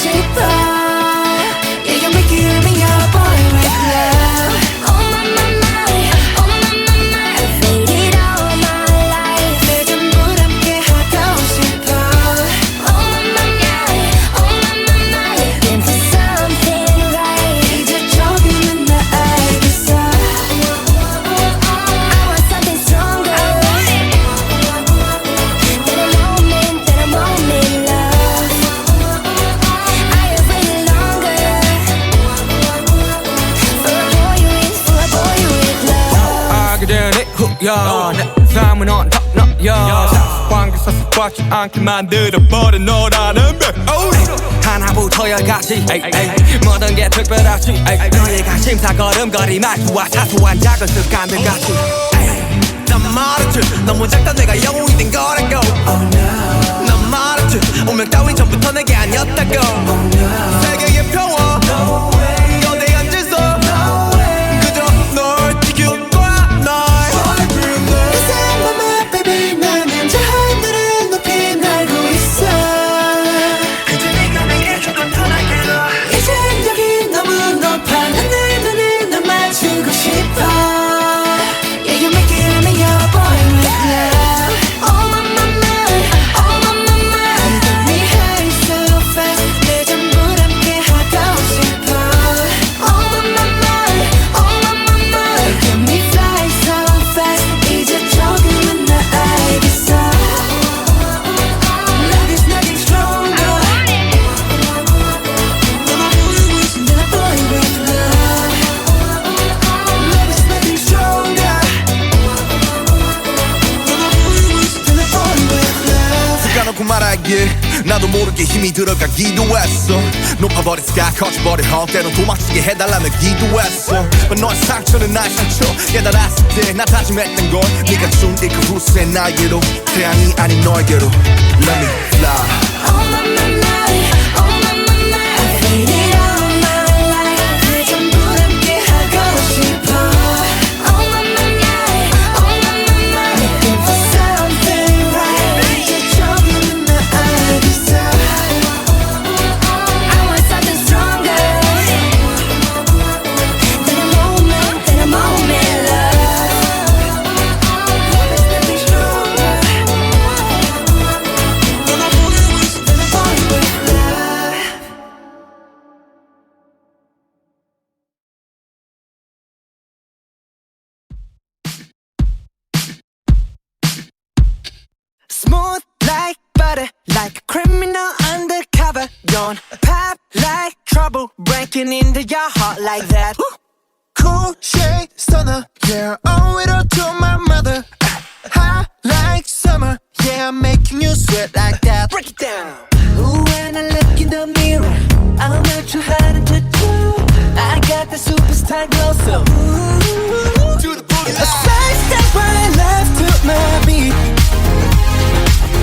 싶어. Yeah, you make me your boy with love. Oh my my my, oh my my my. I've waited all my life. 내 전부 함께 하고 싶어. Oh my my my, oh my my my. Looking for something right. 이제 조금은 나 알겠어. I want something stronger. That a moment, love. I have waited longer for a boy with love. 알게 되니 후야 내 삶은 언덕너야 사관계 사슬받지 않게 만들어버린 너라는 배 하나부터 열까지 모든 게 특별하지 너의 관심사 걸음걸이 말투와 사소한 작은 습관들 같이 난 말했지 너무 작다 내가 영웅이 된 거라고 난 말했지 운명 따윈 전부터 내게 아니었다고 세계의 평화 거대한 질서 그저 널 지킬 거야 날 이상한 맘에 baby 나는 저 하늘을 높이 날고 있어. 그저 네가 내게 조금 더 날개로 이제 여기 너무 높아 난 눈을 널 맞추고 싶어. Yeah, you make me your boy with love. Oh my my my, oh my my my. You get me high so fast. 내 전부 함께 하고 싶어. Oh my my my, oh my my my. You get me fly so fast. 이제 조금은 나 알겠어. Love is nothing stronger than a boy with love. Love is nothing stronger than a boy with love. 까놓고 말하길 나도 모르게 힘이 들어가기도 했어 높아버린 sky 커져버린 헛 때론 도망치게 해달라며 기도했어 너의 상처는 나의 상처 깨달았을 때 나 다짐했던 건 네가 준 이 그 후세 날개로 태양이 아닌 너에게로 Let me fly Oh my my my, oh my my my. I've waited all my life. 내 전부 함께 하고 싶어. Oh my my my, oh my my my. Looking for something right. 이제 조금은 나 알겠어. I want something stronger than a moment, love. Love is nothing stronger than a boy with love. Smooth like butter, like a criminal undercover. Don't pop like trouble, breaking into your heart like that. Cool shade stunner, yeah, owe it all to my mother. Hot like summer, yeah, I'm making you sweat like that. Break it down. Ooh, when I look in the mirror, I'm not too hard to do. I got the superstar glow, so ooh, To the boogie a side step right left to my beat.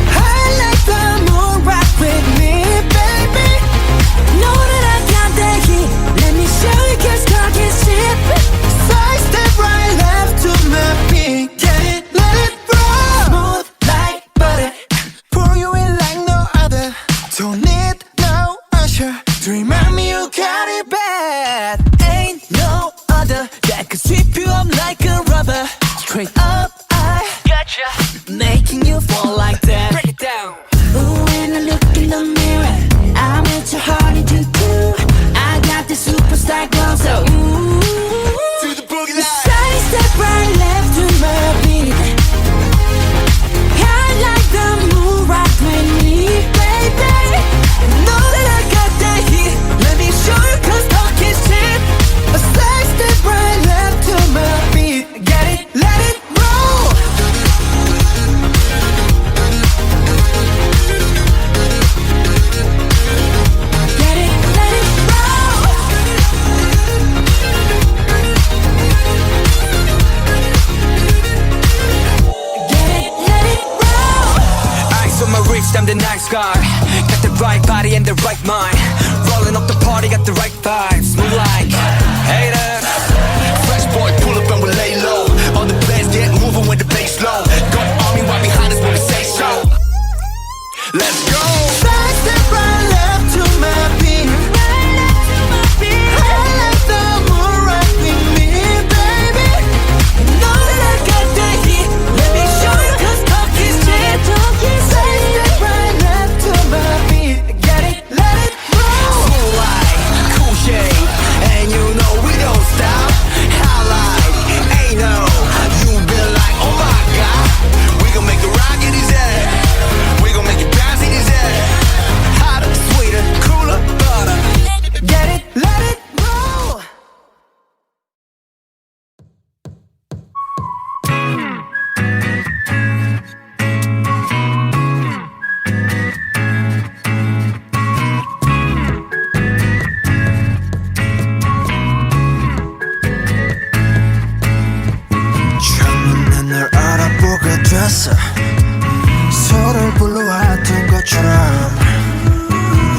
I like the moon rock with me, baby. Know that I got the heat. Let me show you, 'cause talking shit. Side step right left to my beat. Get it, let it roll. Smooth like butter, pour you in like no other. Don't need no usher to remind me you got it bad. Ain't no other that could sweep you up like a rubber. Straight up, I gotcha, making you fall like that. Break it down. Ooh, when I look in the mirror, I'm at your heart to do. I got the superstar glow, so ooh. To the boogie line Side step right left to my beat. I like the moon rock with me, baby. Know that I got that heat. Let me show you, 'cause talking shit. A side step right left to my beat. Get it, let it roll. Get it, let it roll. Get it, let it roll. Ice on my wrist, I'm the nice guy. Got the right body and the right mind. Rolling up the party, got the right vibes. Move like haters. Fresh boy pull up and we lay low all the players get moving when the bass low got army right behind us when we say so Let's go Side step right left to my beat. 않았어. 서로를 불러왔던 것처럼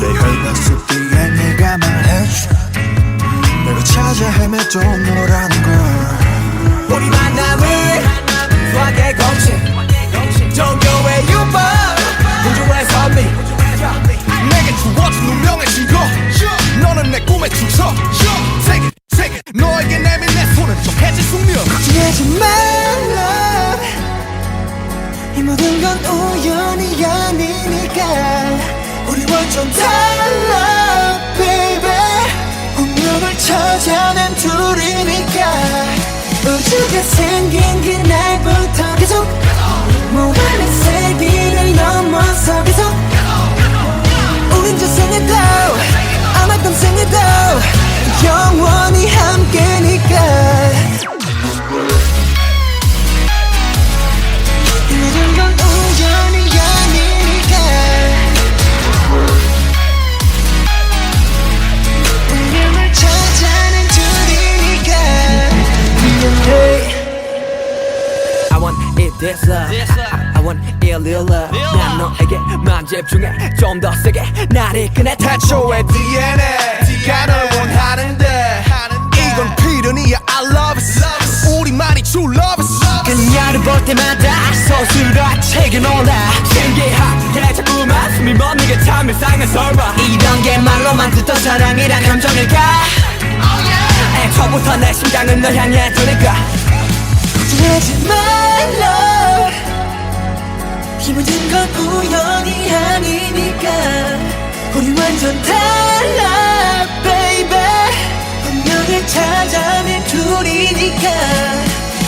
내 혈박수 뒤에 네가 말해줘. 내가 찾아 헤맸던 너라는 걸. 우리 만남을 수학의 공식 종교의 유법 우주의 선미 내게 주어진 운명의 증거. 너는 내 꿈의 주석. Take it 너에게 내민 내 손은 좀 해질 숙명. 걱정하지 말라. 이 모든 건 우연이 아니니까. 우리 완전 달라 baby. 운명을 찾아낸 둘이니까. 우주가 생긴 그날부터 계속 무한의 세기를 넘어서 계속 우린 저 생에도 아마 떤 생에도 영원히 함께니까. 이 모든 건 우연이 아니니까. 운명을 찾아낸 둘이니까. 미안해. I want it this love I want it real love 난 너에게만 집중해 좀 더 세게 나를 이끄네 태초의 DNA 네가 널 원하는데 이건 필연이야 I love it 우리만이 true love it 그녀를 볼 때마다 서술과 책에 놀라 신기하게 자꾸만 숨이 멎는 참 이상한 설마 이런 게 말로만 듣던 사랑이란 감정일까 애초부터 내 심장은 널 향해 두니까 걱정하지 말라. 이 모든 건 우연이 아니니까. 우리 완전 달라 baby. 운명을 찾아낸 둘이니까.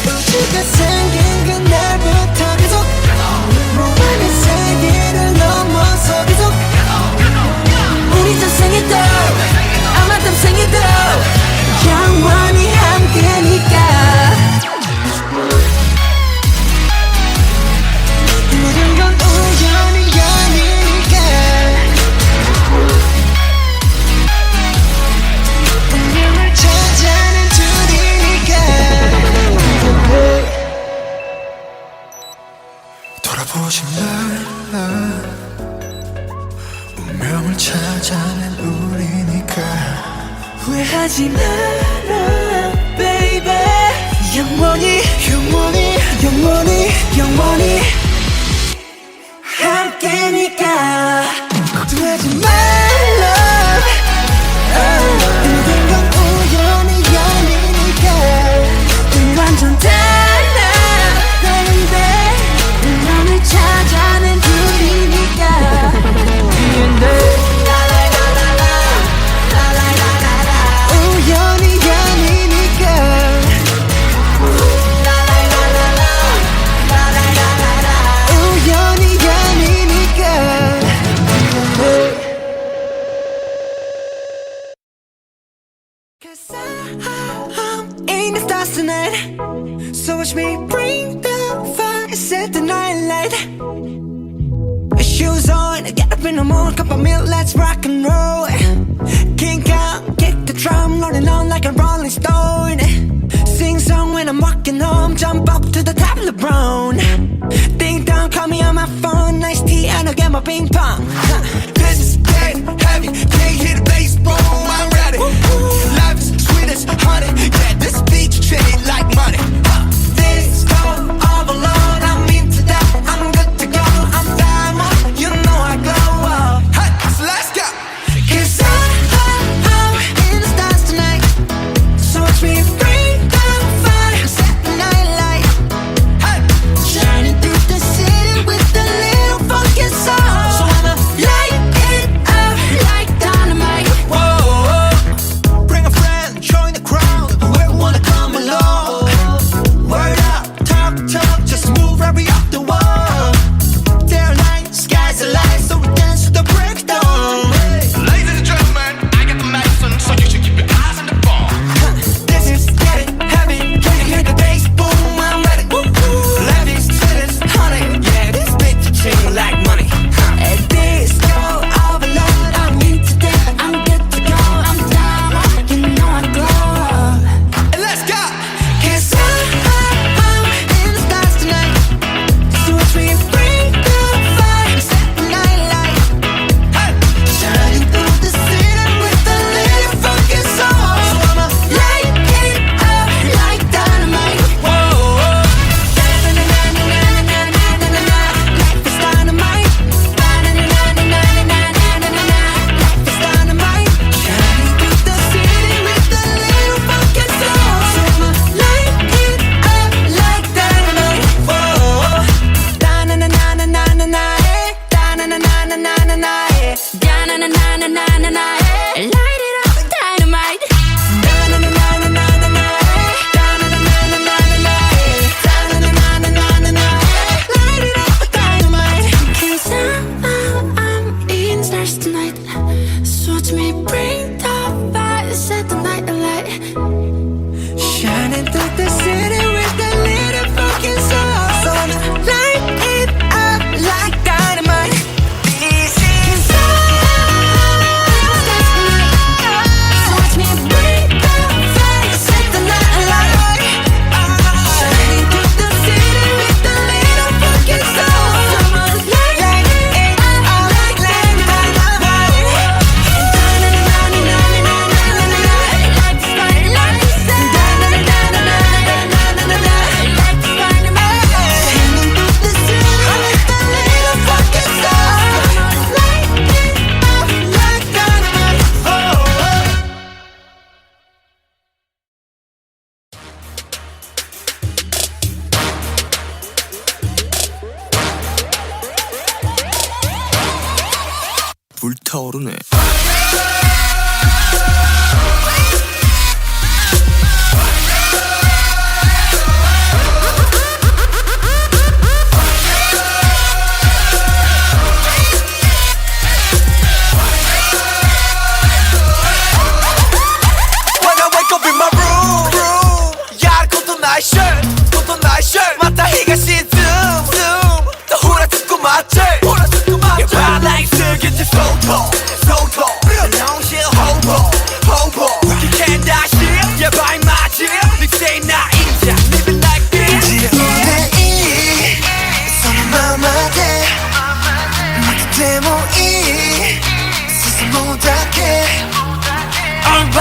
우주가 생긴 그날부터 계속 무한의 세계를 넘어서 계속 우리 저 생에도 아마 다음 생에도 영원히 함께니까. 이 모든 건 우연이 아니니까. 운명을 찾아낸 둘이니까. 돌아보지 말라. 운명을 찾아낸 우리니까. 후회하지 마라 baby. 영원히 영원히 영원히 영원히 함께니까. 걱정하지 말라. 이 모든 건 우연이 아니니까. 우리 완전 달라 baby. 운명을 찾아낸 둘이니까. 우연이 아니니까. 우연이 아니니까. Cause I'm in the stars tonight. So watch me bring the fire, set the night light. Shoes on, get up in the morning, cup of milk, let's rock and roll. Kink out, kick the drum, rolling on like a rolling stone. Sing song when I'm walking home, jump up to the top of the brown. Ding dong, call me on my phone, nice tea, and I'll get my ping pong. This is getting heavy can't hit the bass boom I'm ready life is sweet as honey yeah this beat chain like money This go all alone, I'm into that, I'm good to go. I'm diamond, you know I glow up. hey so let's go 'Cause I'm in the stars tonight. So watch me bring the fire, set the night light. hey Shining through the city with a little funky soul. So I'ma light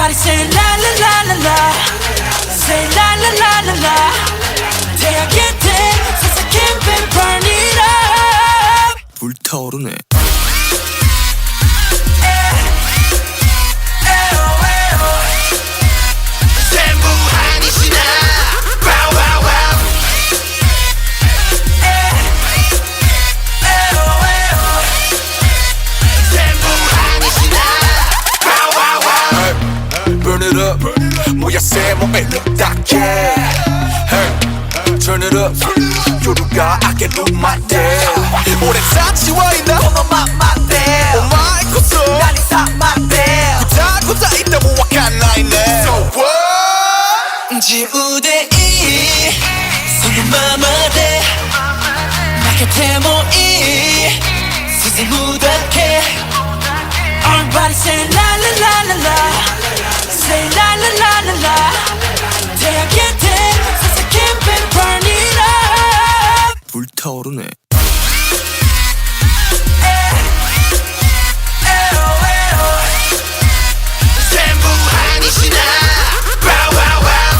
Everybody say la la la la la. Say la la la la la. 대학의 때 세상 camping burn it up. 불타오르네. Burn it up 뭐야 새 몸에 딱해 Hey Turn it up 요루가 I can do my damn 오랜 사치와이나 너만 맞대 Oh my 고소 난 이상 맞대 고자 있다 모악한 나이네 So what 지우대이 성금마마대 나곁에 모이 세상 무닥해 Everybody say la la la la la. Say la la la la la. 대학의 때 세상 camping burn it up. 불타오르네. 전부 아니시나 Wow wow wow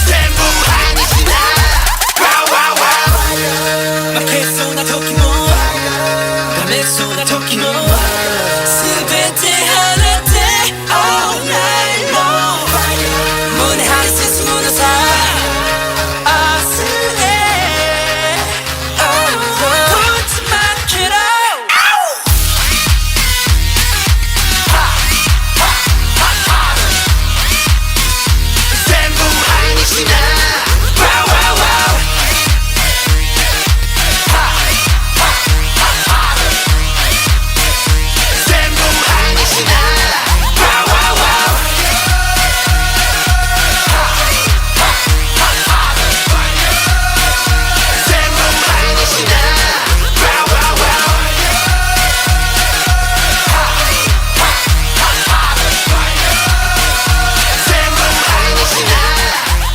전부 아니시나 Wow wow wow 마켓소나 토끼모 밤에소나 토끼모 스베테 하나대 all night long 문에 하이센스 무너사 아스에 붙지 마키로 전부 아니시나 Wow wow wow 전부 아니시나 Wow wow wow 전부 아니시나 Wow wow wow 전부 아니시나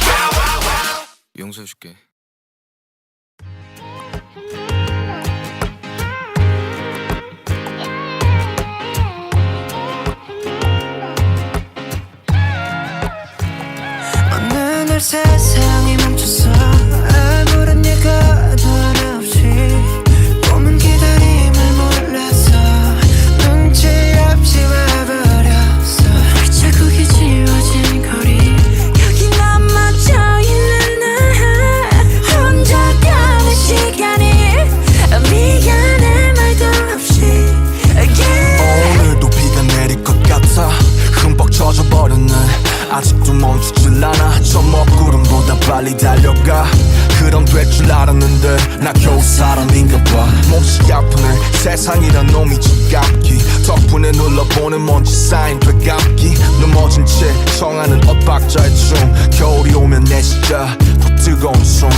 Wow wow wow 용서해줄게. 어느 날 세상이 멈췄어 아무런 예고도 없이 꿈은 기다림을 몰라서 눈치 없이 와버렸어 발자국이 지워진 거리 여기 남아져 있는 나 혼자 가는 시간이 미안해 말도 없이 오늘도 비가 내릴 것 같아 흠뻑 젖어버렸네 아직도 멈추질 않아 저 먹구름보다 빨리 달려가 그럼 될 줄 알았는데 나 겨우 사람인가 봐 몹시 아프네 세상이란 놈이 지갑기 덕분에 눌러보는 먼지 쌓인 되감기 넘어진 채 청하는 엇박자의 춤 겨울이 오면 내 진짜 더 뜨거운 숨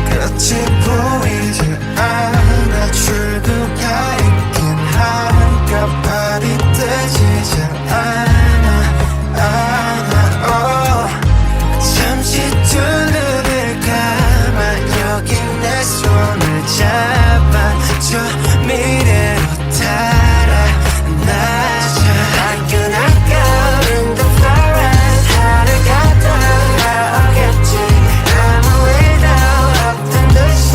끝이 보이지 않아 출구가 있긴 한가발이 뜨지 않아 잠시 두 눈을 감아 여기 내 손을 잡아줘 미래로 달아나자 I cannot go in the forest 하루가 돌아오겠지 아무 일도 없던 듯이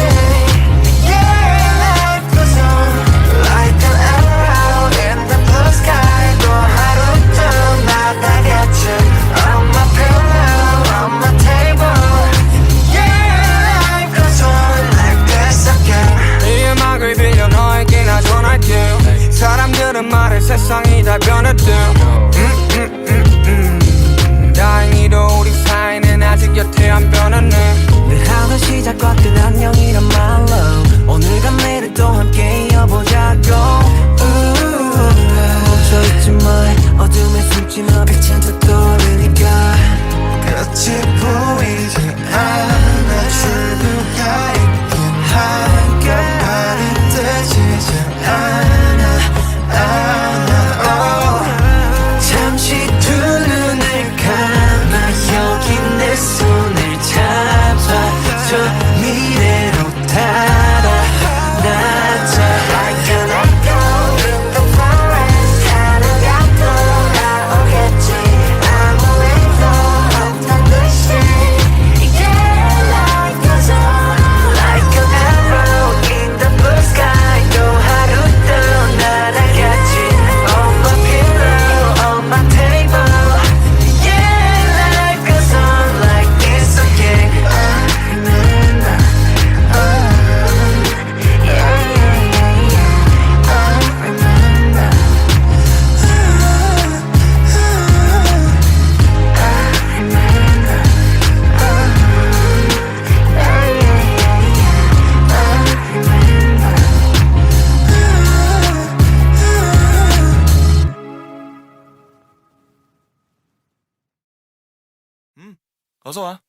어서와.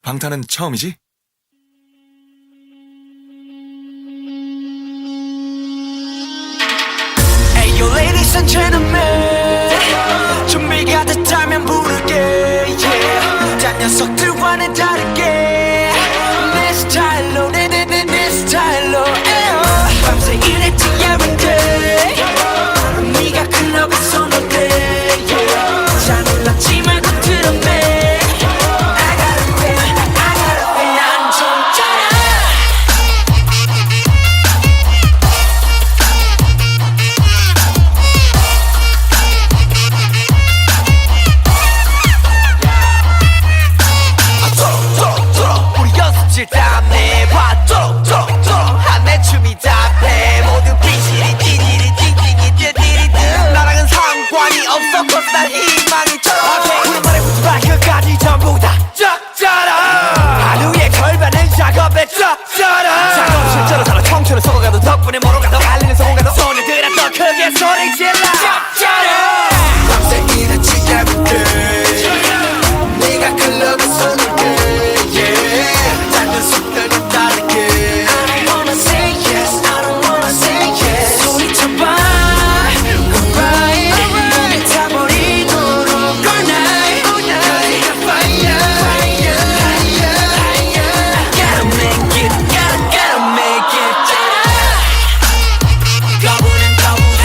방탄은 처음이지? Hey yo ladies and gentlemen 준비가 됐다면 부를게 yeah. 딴 녀석들과는 다르게 내 스타일로 내 스타일로 밤새 일했지 every day 네가 클럽에 손을 대 yeah. 잘 놀랐지 말고 들었네 I gotta win 난 좀 짜라 우리 연습실 땀내 봐 한내 춤이 답해 모두 삐지리 띠지리 띵띵이 띠디리드 나랑은 상관이 없어 cause 난 희망이 쩔어 우리 머리부터 발끝까지 전부 다 쩍쩔어 하루에 걸반을 작업에 쩍쩔어 작업실처럼 살아 청춘을 속아가도 덕분에 멀어가도 달리는 성공가도 소녀들아 더 크게 소리 질러 쩍쩔어 밤새 일했지 every day 네가 클럽에 손을 대 yeah. 작은 숲들과 다르게 I don't wanna say yes I don't wanna say yes 소리쳐봐 alright 몸이 타버리도록 all night 너희가 fire Gotta make it gotta make it 거부는 거부해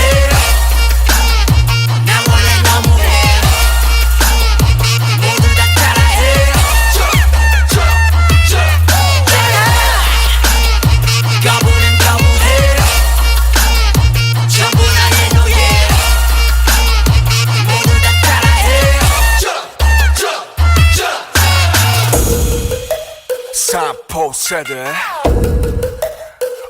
나 원래 너무해 모두 다 따라해 거부는 거부해 전부 나의 노예 모두 다 따라해 3포 세대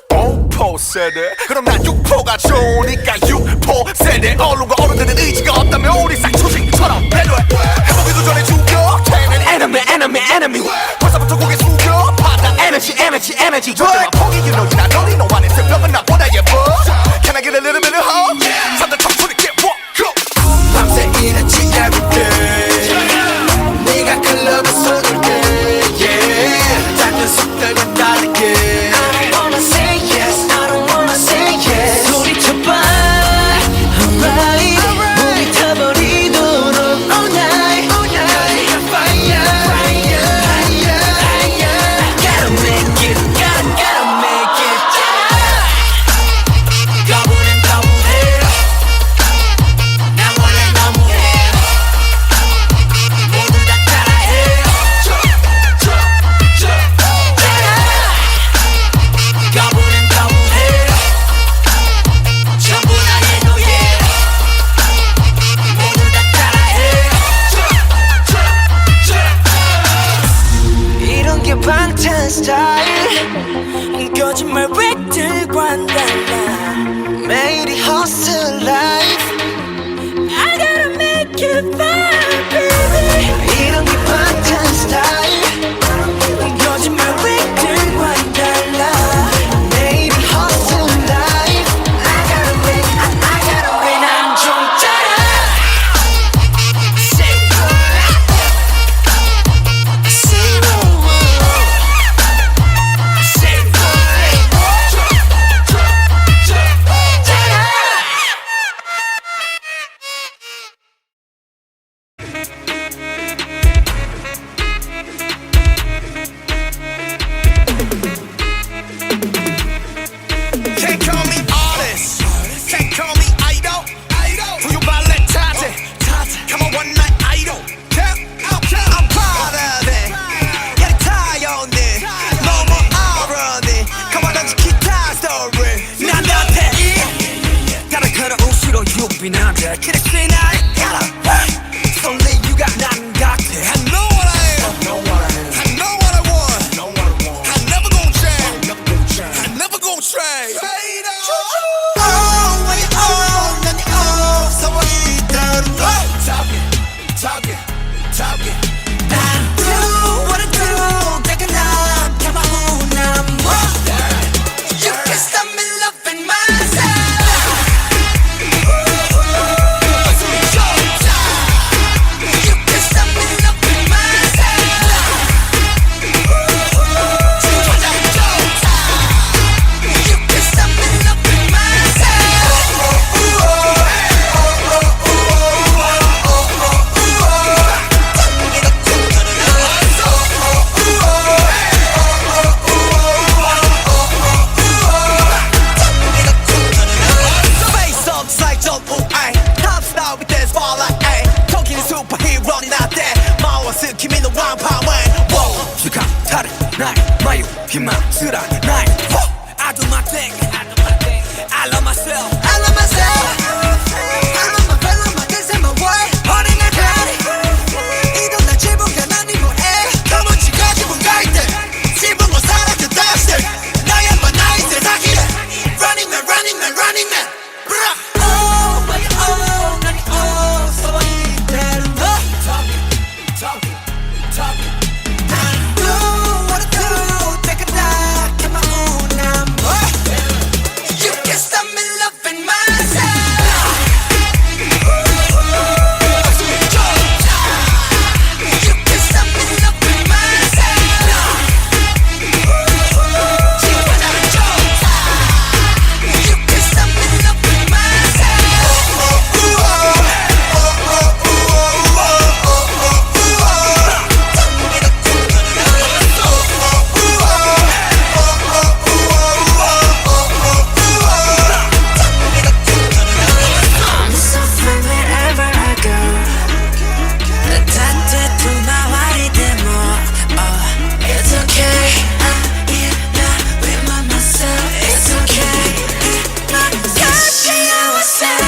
5포 세대 그럼 난 6포가 좋으니까 6포 세대 언론과 어른들은 의지가 없다면 우리 싹초식처럼 배려해 해보기도 전에 죽여 enemy 벌써부터 고개 숙여 받아 energy 절대로 포기기 너희나 너희 너 안에 새벽은 나보다 예뻐 Can I get a little bit of hope? 산다 청춘이 get walk go 밤새 일했지 every day 네가 클럽에 손을 대 yeah. 작은 숲들과 다르게 I don't wanna say yes I don't wanna say yes 소리쳐봐 alright 몸이 타버리도록 all night 너희가 fire Gotta make it gotta make it 거부는 거부해 나 원래 너무해 모두 다 따라해 거부는 거부해 전부 나의 노예 모두 다 따라해 이런 게 방탄 스타일 거짓말 획들과는 달라 매일이 hustle life I gotta make it fun baby 이런 게 방탄 스타일 거짓말 획들과는 달라 매일이 hustle life I gotta win 난 좀 짜라 Say Can't call me artist Can't call me idol 부유 발레 타제 Come on one night idol I'm proud of it Yeah 타연해 너무 어른해 Come on 던지 기타 story 난 너한테 다른 그런 우시로 유빈한데 그랬지 날 Only you got 난 같아 I know what I am I know what I want I never gon' change I never gon' trade Oh when you own 난 you own 소원이 따로 Talking I do what I do 깨끗한 가마우 난 뭐 You can stop me loving myself 희망스런 나의 I do my thing I love myself I love myself I love my fellow my kids and my world 어린애 별이 이런 날 지붕에 난 이 뭐해 검은치가 지붕 가이드 지붕을 사라져 다시 나야만 나의 세상이래 Running man running man running man Oh my oh 난 oh so 이대로 너 Talking Do what I do take a knock at my own number You can stop me loving myself You can stop me loving myself 지금 알았죠 You can stop me loving I'm so free wherever I go 딴데도 나와리 데모 It's okay I'm with myself It's okay Cause I was sad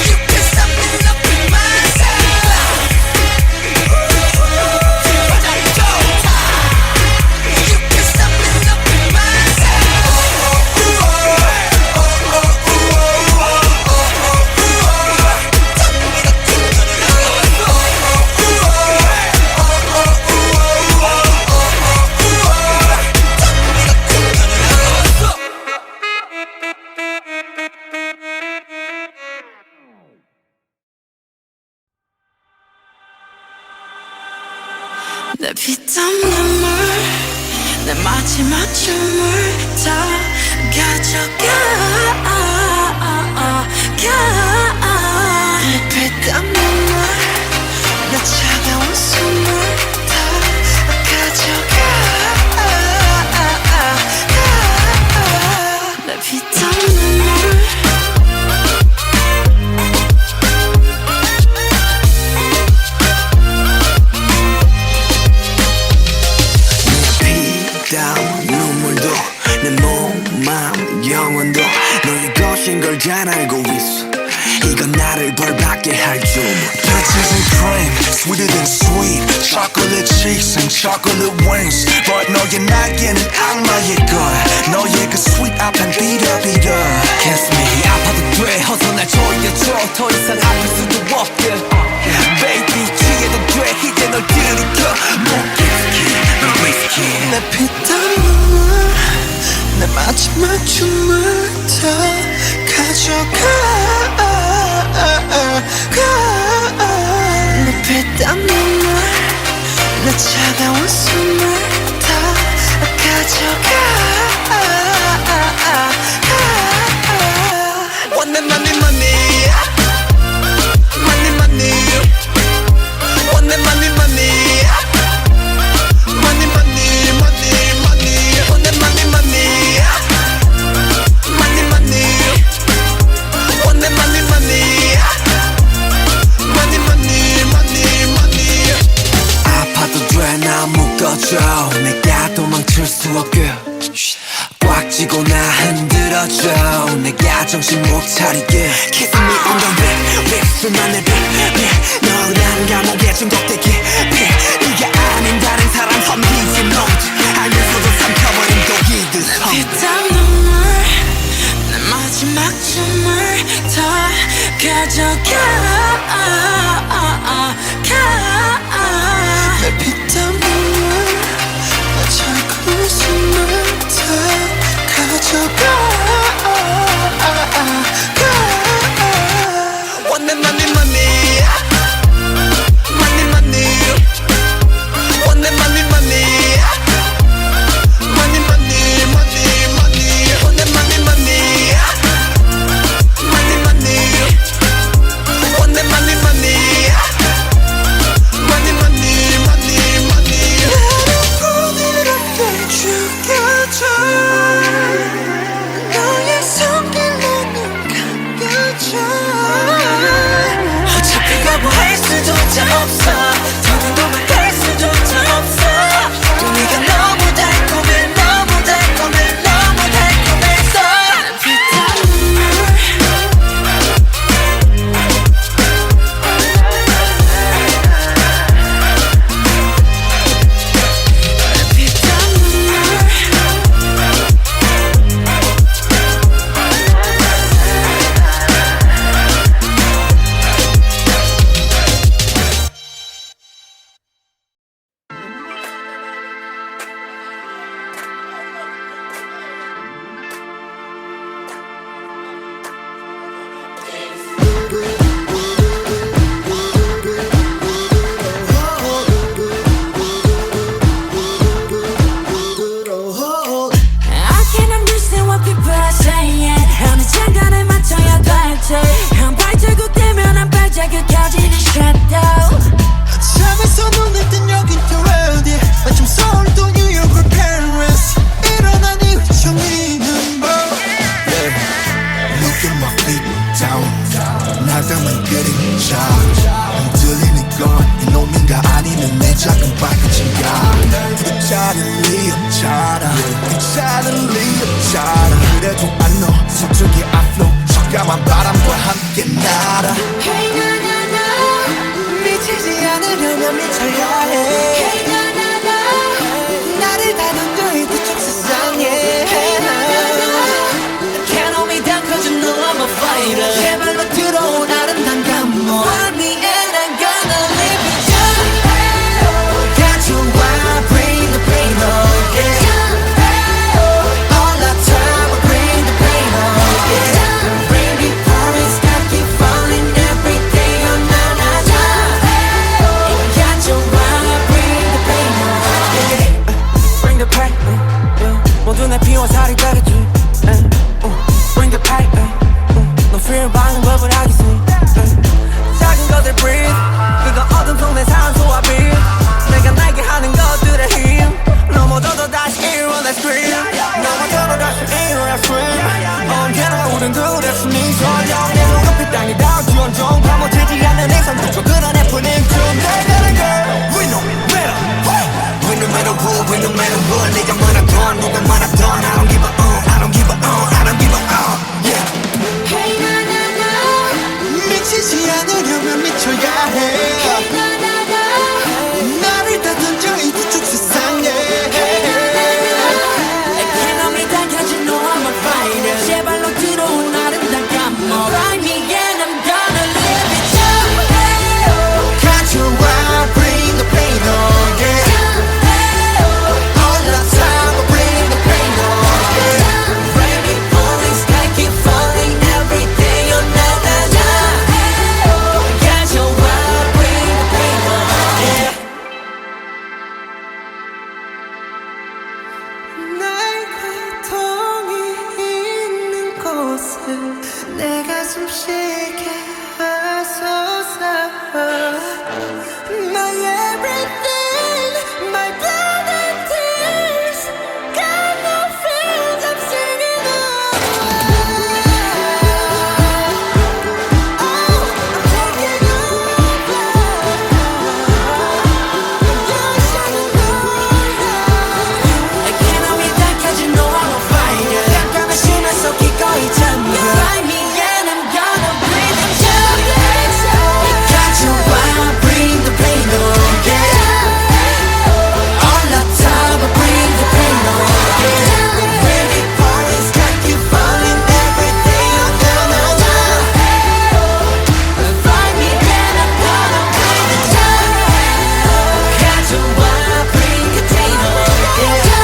You can stop me loving myself You can stop me loving 내 피땀 눈물 내 마지막 춤을 다 가져가 내 피땀 눈물 내 차가운 숨을 다 가져가 내 피땀 눈물 피땀 눈물도 내 몸, 마음, 영혼도 너의 것인 걸 잘 알고 있어 이건 나를 벌받게 할 줄 Peaches and cream, sweeter than sweet Chocolate cheeks and chocolate wings But 너의 날개는 악마의 걸 너의 그 sweet 앞엔 비려비려 Kiss me 아파도 돼 어서 날 조여줘 더 이상 아플 수도 없게 Baby 취해도 돼 이제 널 들이켜 넌 whiskey 내 피땀 눈물 내 마지막 춤을 다 가져가 내 피땀 눈물 내 차가운 숨을 다 가져가 Want that money money Money money Want that money money Money, money, money, money. Want that money, money. Money, money. Want that money, money. Money, money, money, money. 아파도 돼 나 묶어줘 내가 도망칠 수 없게 꽉 쥐고 나 흔들어줘 내가 정신 못 차리게 Kiss me on the lip 립술만 내 너란 감옥에 중독되게 네가 아닌 다른 사람 섬기지 못해 알면서도 삼켜버린 독이듯 피땀 눈물 내 마지막 춤을 다 가져가 내 피땀 눈물 내 차가운 숨을 다 가져가 Want that money, money. Money, money. 자라 그래도 안너 서쪽의 앞로 촉감한 바람과 함께 날아 Hey 나나나 미치지 않으려면 미쳐야 해 Hey 나나나 나를 다듬고 이 뒤쪽 세상에 Hey 나나나 Can't hold me down cause you know I'm a fighter 제발로 들어온 아름다운 감동 Find me and I'm gonna live with you Got you I bring the pain on yeah All the time I bring the pain on yeah Baby promise I keep falling every day oh na na na Got you I bring the pain on yeah Bring the pain 모두 내 피와 살이 되겠지 Bring the pain 너 fear 받는 법을 알겠지 작은 것들 breathe 그거 어둠 속 내 산소와 빛 내가 날게 하는 것들의 힘 넘어져도 다시 일어나 scream 넘어져도 다시 일어나 scream 언제나 우린 둘의 숨이 설령 내 눈앞이 땅이 닿을지 온종 파묻히지 않는 이상 그저 끌어내픈 힘좀 내가는 girl We no matter We no matter what We no matter what 네가 말하던 누가 말하던 I don't give a I don't give a I don't give a Yeah Hey 나나나 미치지 않으려면 미쳐야 해 Hey 나나나 나를 다듬죠 이 뒤쪽 세상에 Can't hold me down cause you know I'm a fighter 제발로 들어온 아름다운 감동 Find me and I'm gonna live with you Got you I bring the pain on yeah All the time I bring the pain on yeah Baby police gotta keep falling every day oh na na na Got you I bring the pain on yeah 날 고통이 있는 곳에 내 가슴 쉬게 하소서 My everything, my blood and tears Got no feelings, I'm singing Oh, I'm taking over You're shining I can't hold me down cause you know I'm a fighter 약간의 심한 속 기꺼이 잠겨 Find me and I'm gonna breathe with you Got you I bring the pain on yeah All the time I bring the pain on yeah Baby police gotta keep falling every day oh na na na Find me and I'm gonna breathe with you Got you I bring the pain on yeah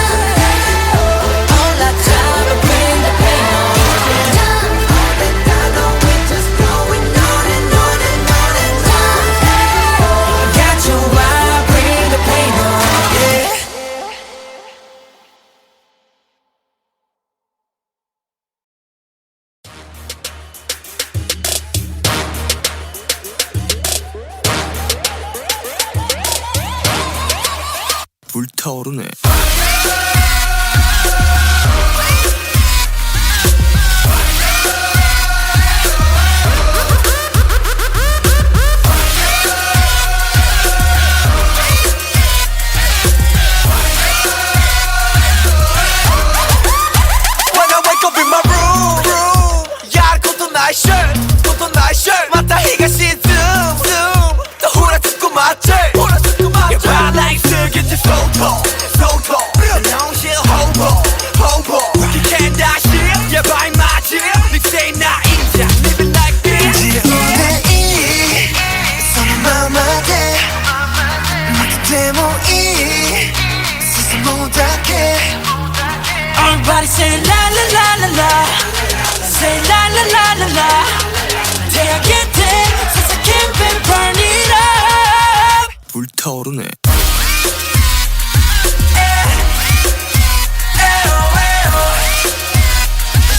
All the time I bring the pain on yeah All the time we just going on and on and on and on Got you I bring the pain on yeah 불타오르네 When I wake up in my room 야 그것도 나의 shirt 그것도 나의 shirt 맞다 히가시 또 후라듣고 맞지 Your body like 슬기지 소토 농실 호보 기캔 다시 Yeah by my dear 닉세이 나 인자 Living like this 내 손마마대 막 데모이 스스로 못하게 Everybody say la la la la la Say la la la la la 대학 때 세상 캠페인 burn it up 불타오르네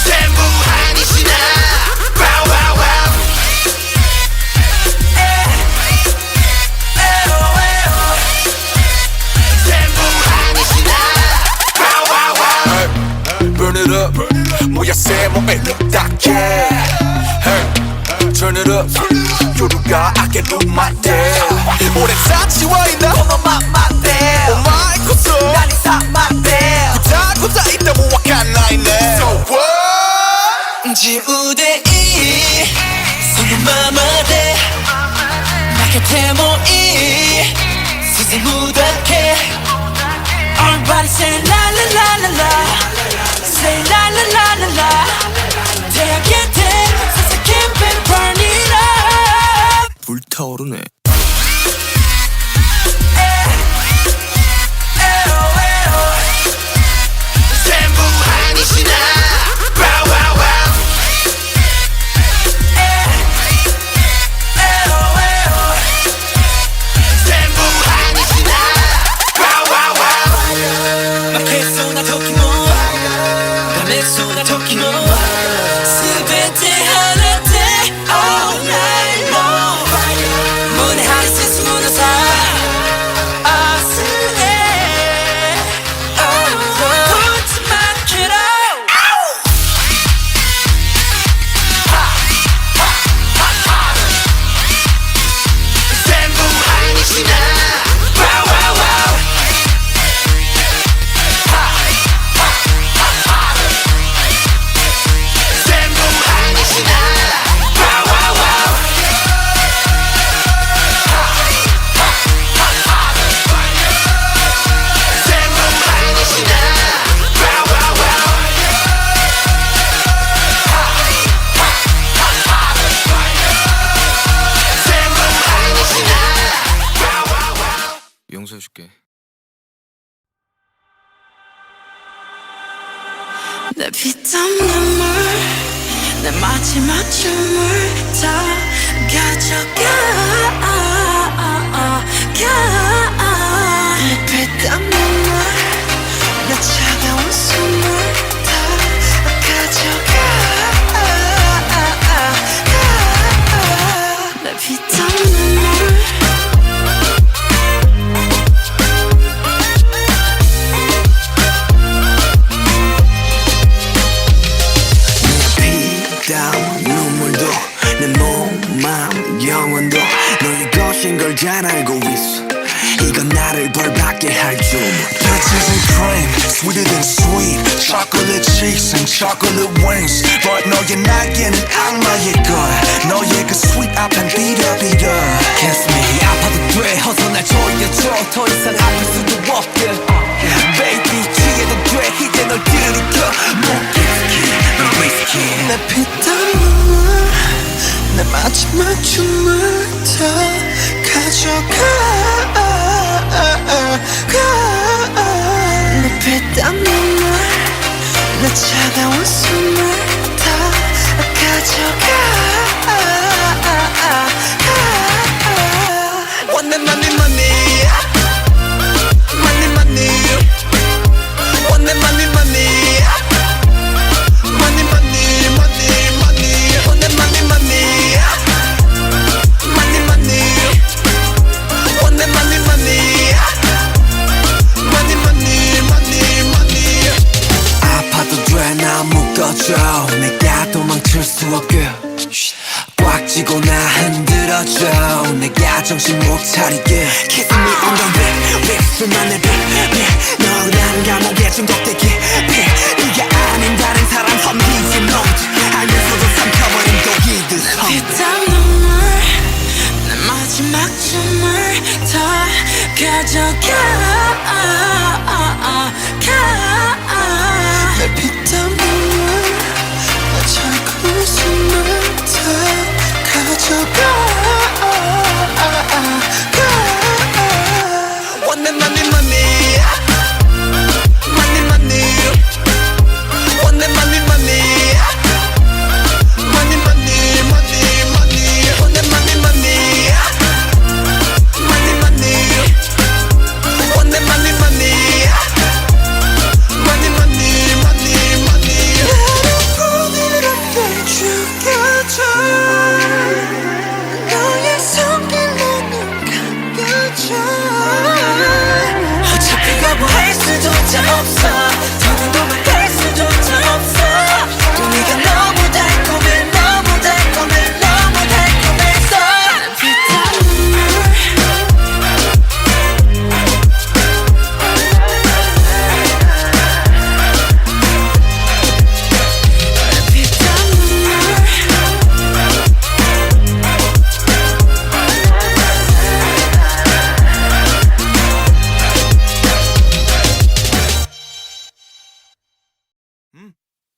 전부 아니시나 Wow wow wow 전부 아니시나 Wow wow wow Burn it up 뭐야 새 몸에 딱해 Hey Turn it up 요루가 I can do my damn 오랜 사치와이나 너만 맞대 Oh my 고소 난 이상 맞대 다 고자 있다 모아간 나이네 슬슬 무닥해 Everybody say la la la la la Say la la la la la 태양의 대 세상 campaign burn it up 불타오르네. 전부 아니시나 와와와 전부 아니시나 와와와 마켓소나 토끼모 밤에소나 토끼모 스베테 하나대 all night long 문에 하이센스 무너사 아스에 붙지 마키로 전부 아니시나 와와와 전부 아니시나 와와와 전부 아니시나 와와와 전부 아니시나 와와와 용서해줄게. 내 피땀 눈물 내 마지막 춤을 다 가져가 내 피땀 눈물 내 차가운 숨을 다 가져가 내 피땀 눈물 피땀 눈물도 내 몸, 마음, 영혼도 너의 것인 걸 잘 알고 있어 이건 나를 벌받게 할 줄 Peaches and cream, sweeter than sweet Chocolate cheeks and chocolate wings But 너의 날개는 악마의 걸 너의 그 sweet 앞엔 비려비려 Kiss me 아파도 돼 어서 날 조여줘 더 이상 아플 수도 없게 Baby 취해도 돼 이제 널 들이켜 너 위스키 내 피땀 눈물 내 마지막 춤을 다 가져가 내 피땀 눈물 내 차가운 숨을 다 가져가 Want that money money Money money Want that money money Money, money, money, money. Want that money, money. Money, money. Want that money, money. Money, money, money, money. 아파도 돼 나 묶어줘 내가 도망칠 수 없게 꽉 쥐고 나 흔들어줘 내가 정신 못 차리게 Kiss me on the lip 립술만 내 너란 감옥에 중독되게 네가 아닌 다른 사람 섬기지 못해 알면서도 삼켜버린 독이듯 피땀 눈물 내 마지막 춤을 다 가져가 내 피땀 눈물 내 차가운 숨을 다 가져가 Want that money, money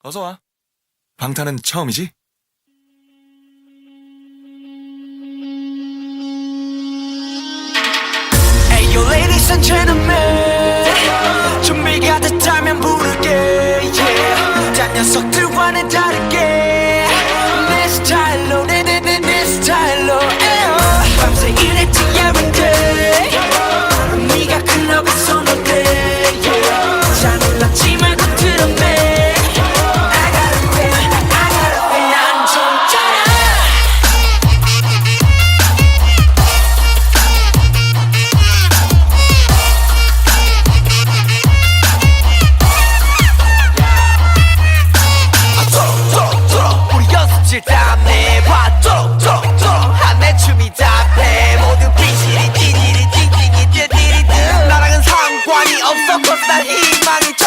어서와. 방탄은 처음이지? Hey yo ladies and gentlemen 준비가 됐다면 부를게 yeah. 딴 녀석들과는 다르게 내 스타일로 내 스타일로 밤새 일했지 every day 네가 클럽에 손을 대 yeah. 잘 놀랐지 말고 들었네 I gotta win 난 좀 짜라 우리 연습실 땀내 봐 한내 춤이 답해 모두 삐지리 띠지리 띵띵이 띠디리드 나랑은 상관이 없어 cause 난 희망이 져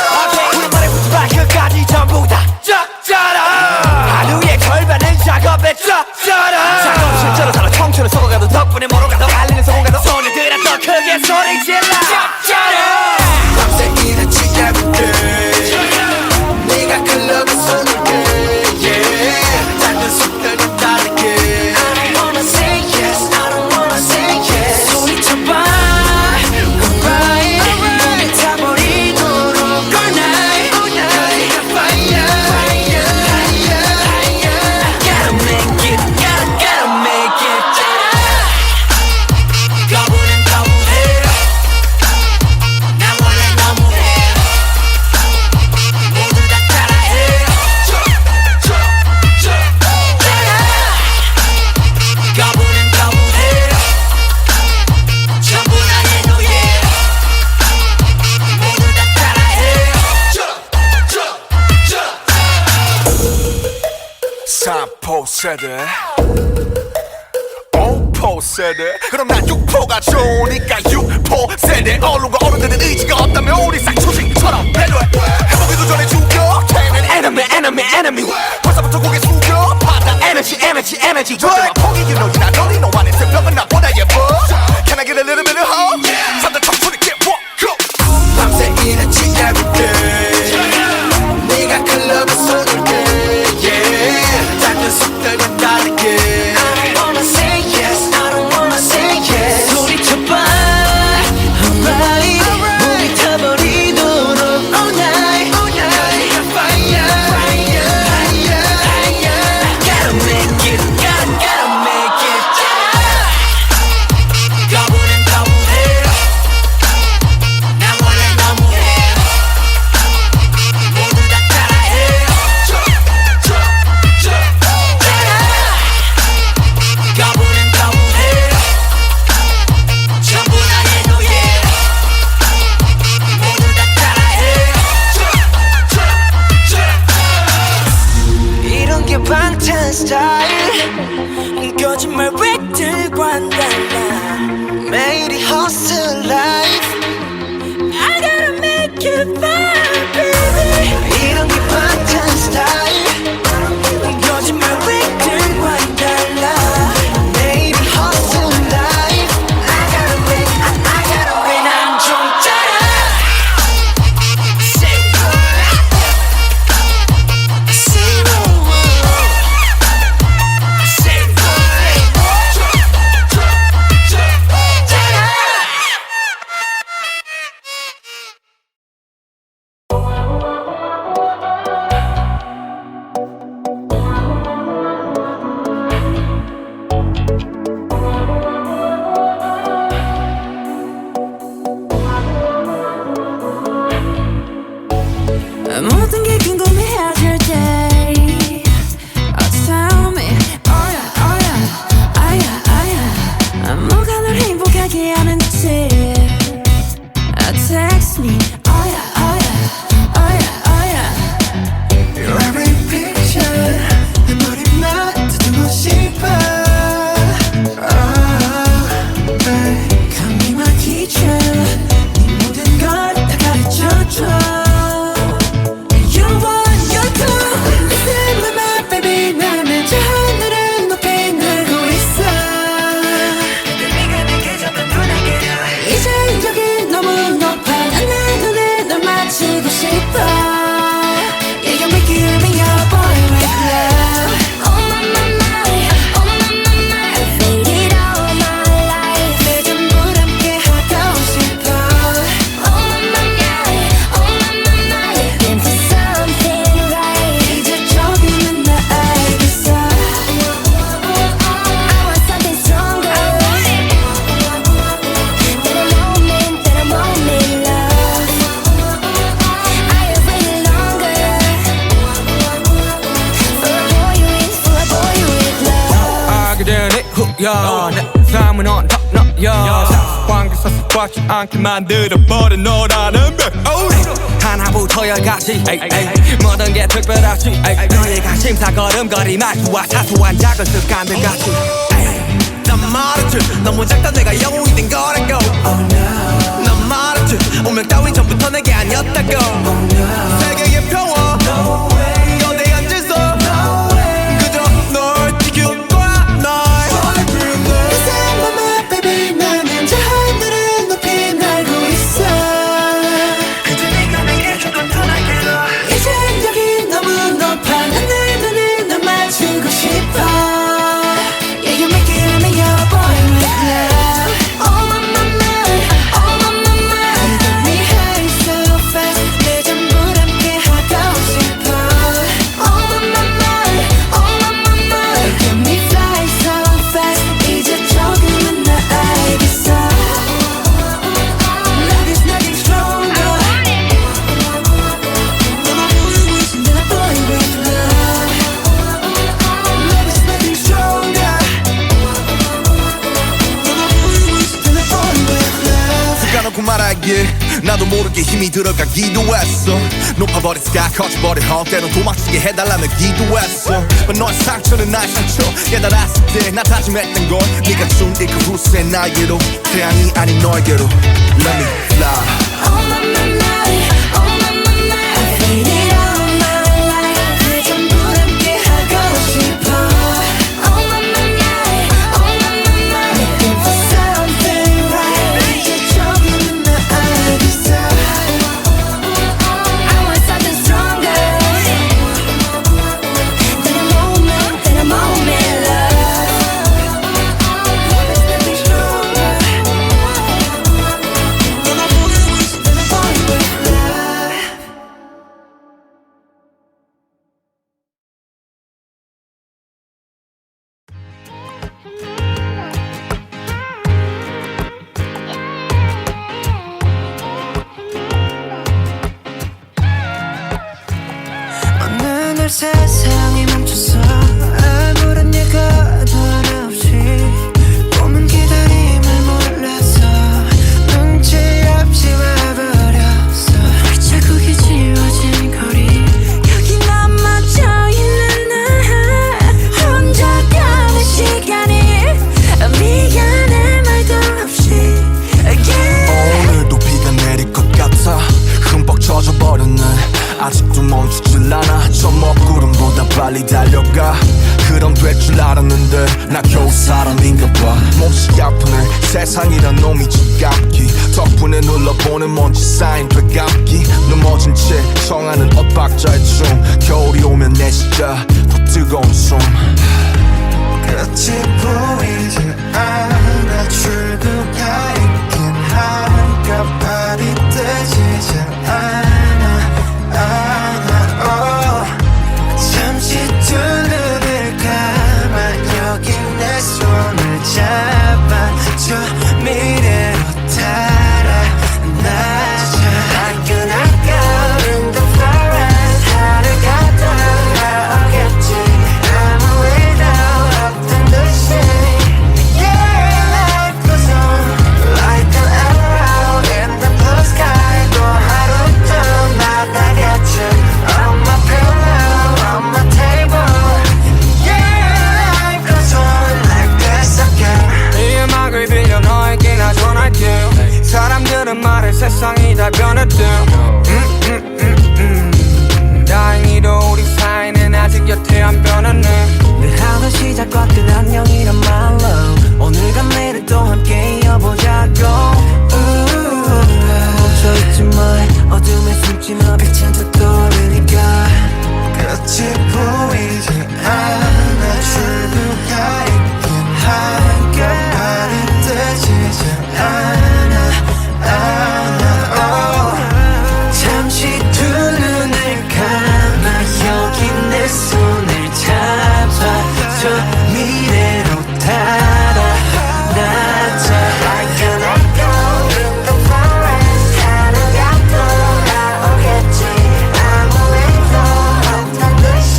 우리 머리부터 발끝까지 전부 다 쩍짜라 하루에 걸반을 작업에 쩍짜라 작업실처럼 살아 청춘을 속아가도 덕분에 멀어가도 갈리는 성공가도 소녀들아 더 크게 소리 질러 쩍짜라 밤새 일했지 every day 네가 클럽에 손을 대 yeah. 작은 숲들과 다르게 I don't wanna say yes I don't wanna say yes 소리쳐봐 alright 몸이 타버리도록 all night 너희가 fire Gotta make it gotta make it 거부는 거부해 나 원래 너무해 모두 다 따라해 거부는 거부해 전부 나의 노예 모두 다 따라해 3포 세대 5포 세대 그럼 난 6포가 좋으니까 6포 세대 언론과 어른들은 의지가 없다면 우리 싹초식처럼 배려해 해보기도 전에 죽여 enemy 벌써부터 고개 숙여 받아 energy 절대로 포기 you know you're not lonely 너 안에 새벽은 나보다 예뻐 Can I get a little bit of hope? 삼단 청춘이 get walk go 밤새 일했지 every day 네가 클럽에 손을 대 yeah. 작은 숲들과 다르게 I don't wanna say yes I don't wanna say yes 소리쳐봐 alright 몸이 타버리도록 all night 너희가 fire Gotta make it gotta make it 거부는 거부해 나 원래 너무해 모두 다 따라해 거부는 거부해 전부 나의 노예 모두 다 따라해 이런 게 방탄 스타일 거짓말 획들과는 달라 매일이 hustle life I gotta make it fun baby 이런 게 방탄 스타일 거짓말 획들과는 달라 매일이 hustle life I gotta win 난 좀 짜라 Say 모든 게 궁금해질 때 Tell me oh yeah 뭐가 널 행복하게 하는지 Text me oh yeah Your every picture 내 머리만 듣고 싶어 Come be my teacher 네 모든 걸 다 가르쳐줘 You 야, 내 삶은 on top 너야 사관계서 꽉지 않게 만들어버린 너라는 백 하나부터 열까지 모든 게 특별하지 너의 관심사 걸음걸이 말투와 사소한 작은 습관들 같이 난 말했지 너무 작다 내가 영웅이 된 거라고 난 말했지 운명 따윈 전부터 내게 아니었다고 세계의 평화 거대한 질서 그저 널 지킬 거야 날 이상한 맘에 baby 나는 저 하늘을 높이 날고 있어 그저 네가 내게 조금 더 날개로 이젠 여기 너무 높아 난 눈을 널 맞추고 싶어 Yeah, you make it and you're a boy with love Oh my mind, oh my mind You get me high so fast 내 전부를 함께 하고 싶어 Oh my mind, oh my mind You get me fly so fast 이제 조금은 나 알겠어 Love is nothing stronger than a boy with love Love is nothing stronger 까놓고 말하길 나도 모르게 힘이 들어가기도 했어 높아버린 sky 커져버린 헛 때론 도망치게 해달라며 기도했어 너의 상처는 나의 상처 깨달았을 때 나 다짐했던 건 네가 준 이 그 후세 날개로 태양이 아닌 너에게로 Let me fly Oh my mind, oh my mind I feel it all my life 내 전부를 함께 하고 싶어 Oh my mind, oh my mind Looking for something right 이제 조금은 나 알겠어 I want something stronger than a moment love Love is nothing stronger than a boy with love 어느 날 세상이 멈췄어 아무런 예고도 없이 꿈은 기다림을 몰라서 눈치 없이 와버렸어 자국이 지워진 거리 여기 넘어져 있는 나 혼자 가는 시간이 미안해 말도 없이 오늘도 비가 내릴 것 같아 흠뻑 젖어버렸네 아직도 멈추질 않아 저 먹구름보다 빨리 달려가 그럼 될 줄 알았는데 나 겨우 사람인가 봐 몹시 아프네 세상이란 놈이 지갑기 덕분에 눌러보는 먼지 쌓인 되감기 넘어진 채 청하는 엇박자의 춤 겨울이 오면 내 진짜 더 뜨거운 숨 끝이 보이지 않아 출구가 있긴 한가 발이 뜨지 않아 잠시 두 눈을 감아 여기 내 손을 잡아줘 미래로 달아나자 I cannot go in the forest 하루가 돌아오겠지 아무 일도 없던 듯이 Yeah, life goes on like an arrow in the blue sky 또 하루도 나가겠지 On my pillow, on my table Yeah, life goes on like this again 이 음악을 빌려 너에게 나 전할게 사람들은 말해 세상이 다 변했대 다행히도 우리 사이는 아직 여태 안 변했네 늘 하던 시작과 끝 안녕이란 말로 오늘과 내일을 또 함께 이어보자고 멈춰있지 마 어둠에 숨지 마 빛은 더 떠오르니까 끝이 보이지 않아 출구가 있긴 한가 발이 뜨지 않아 잠시 두 눈을 감아 여기 내 손을 잡아줘 미래로 달아나자 I cannot go in the forest 하루가 돌아오겠지 아무 일도 없던 듯이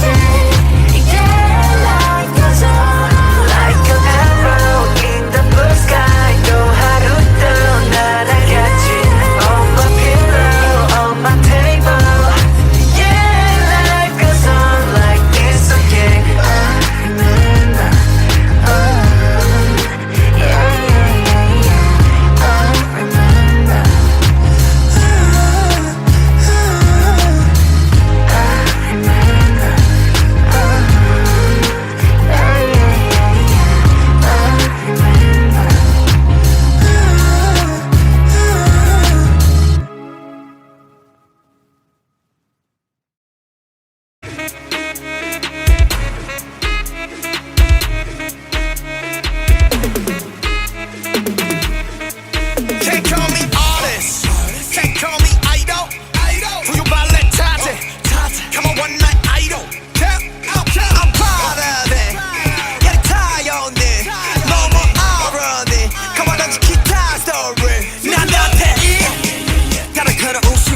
Yeah,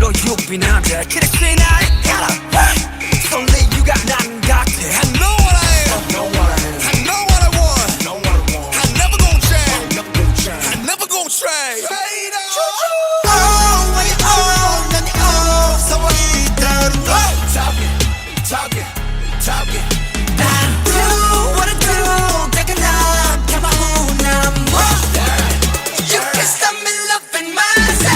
위로 유비나자 그래서 나의 가라 Only you got 난 같아 I know what I am I know what I want I never gon' change I never gon' trade Oh, when you own, 난 you own. 소원이 이대로 Talk it Do what I do 내가 난 가만히 난 You can stop me loving myself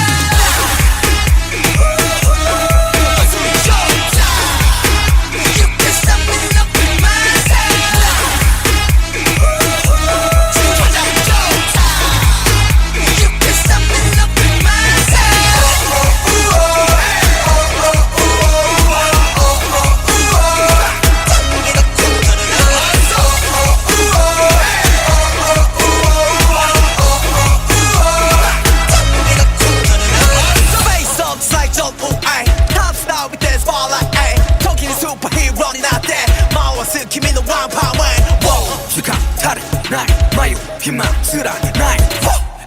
You can stop me loving myself You can stop me loving Face up, side jump, oh, ay. Top star with that spotlight, ay. 토끼는 슈퍼히어로는 나대. 마워스 김이는 왕파만. Whoa. 주가 다른 나의 마유 희망스러운 나의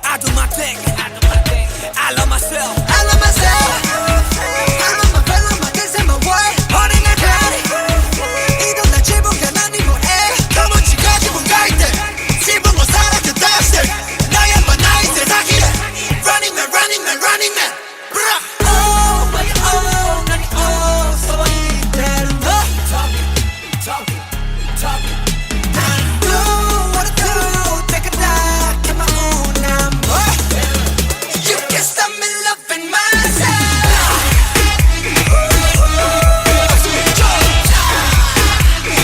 I do my thing I love myself I love myself I love my fellow my this and my world 어린 날 가리 이런 날 지붕가 난 이 뭐해 너무 지가 지붕 가있대. 지붕은 사라져 다시. 나야만 나의 세상이래. Running man. Bruh. Oh baby oh 난 oh 소원이 되는 너 Do what I do 내가 다 가만히 난 You can stop me loving myself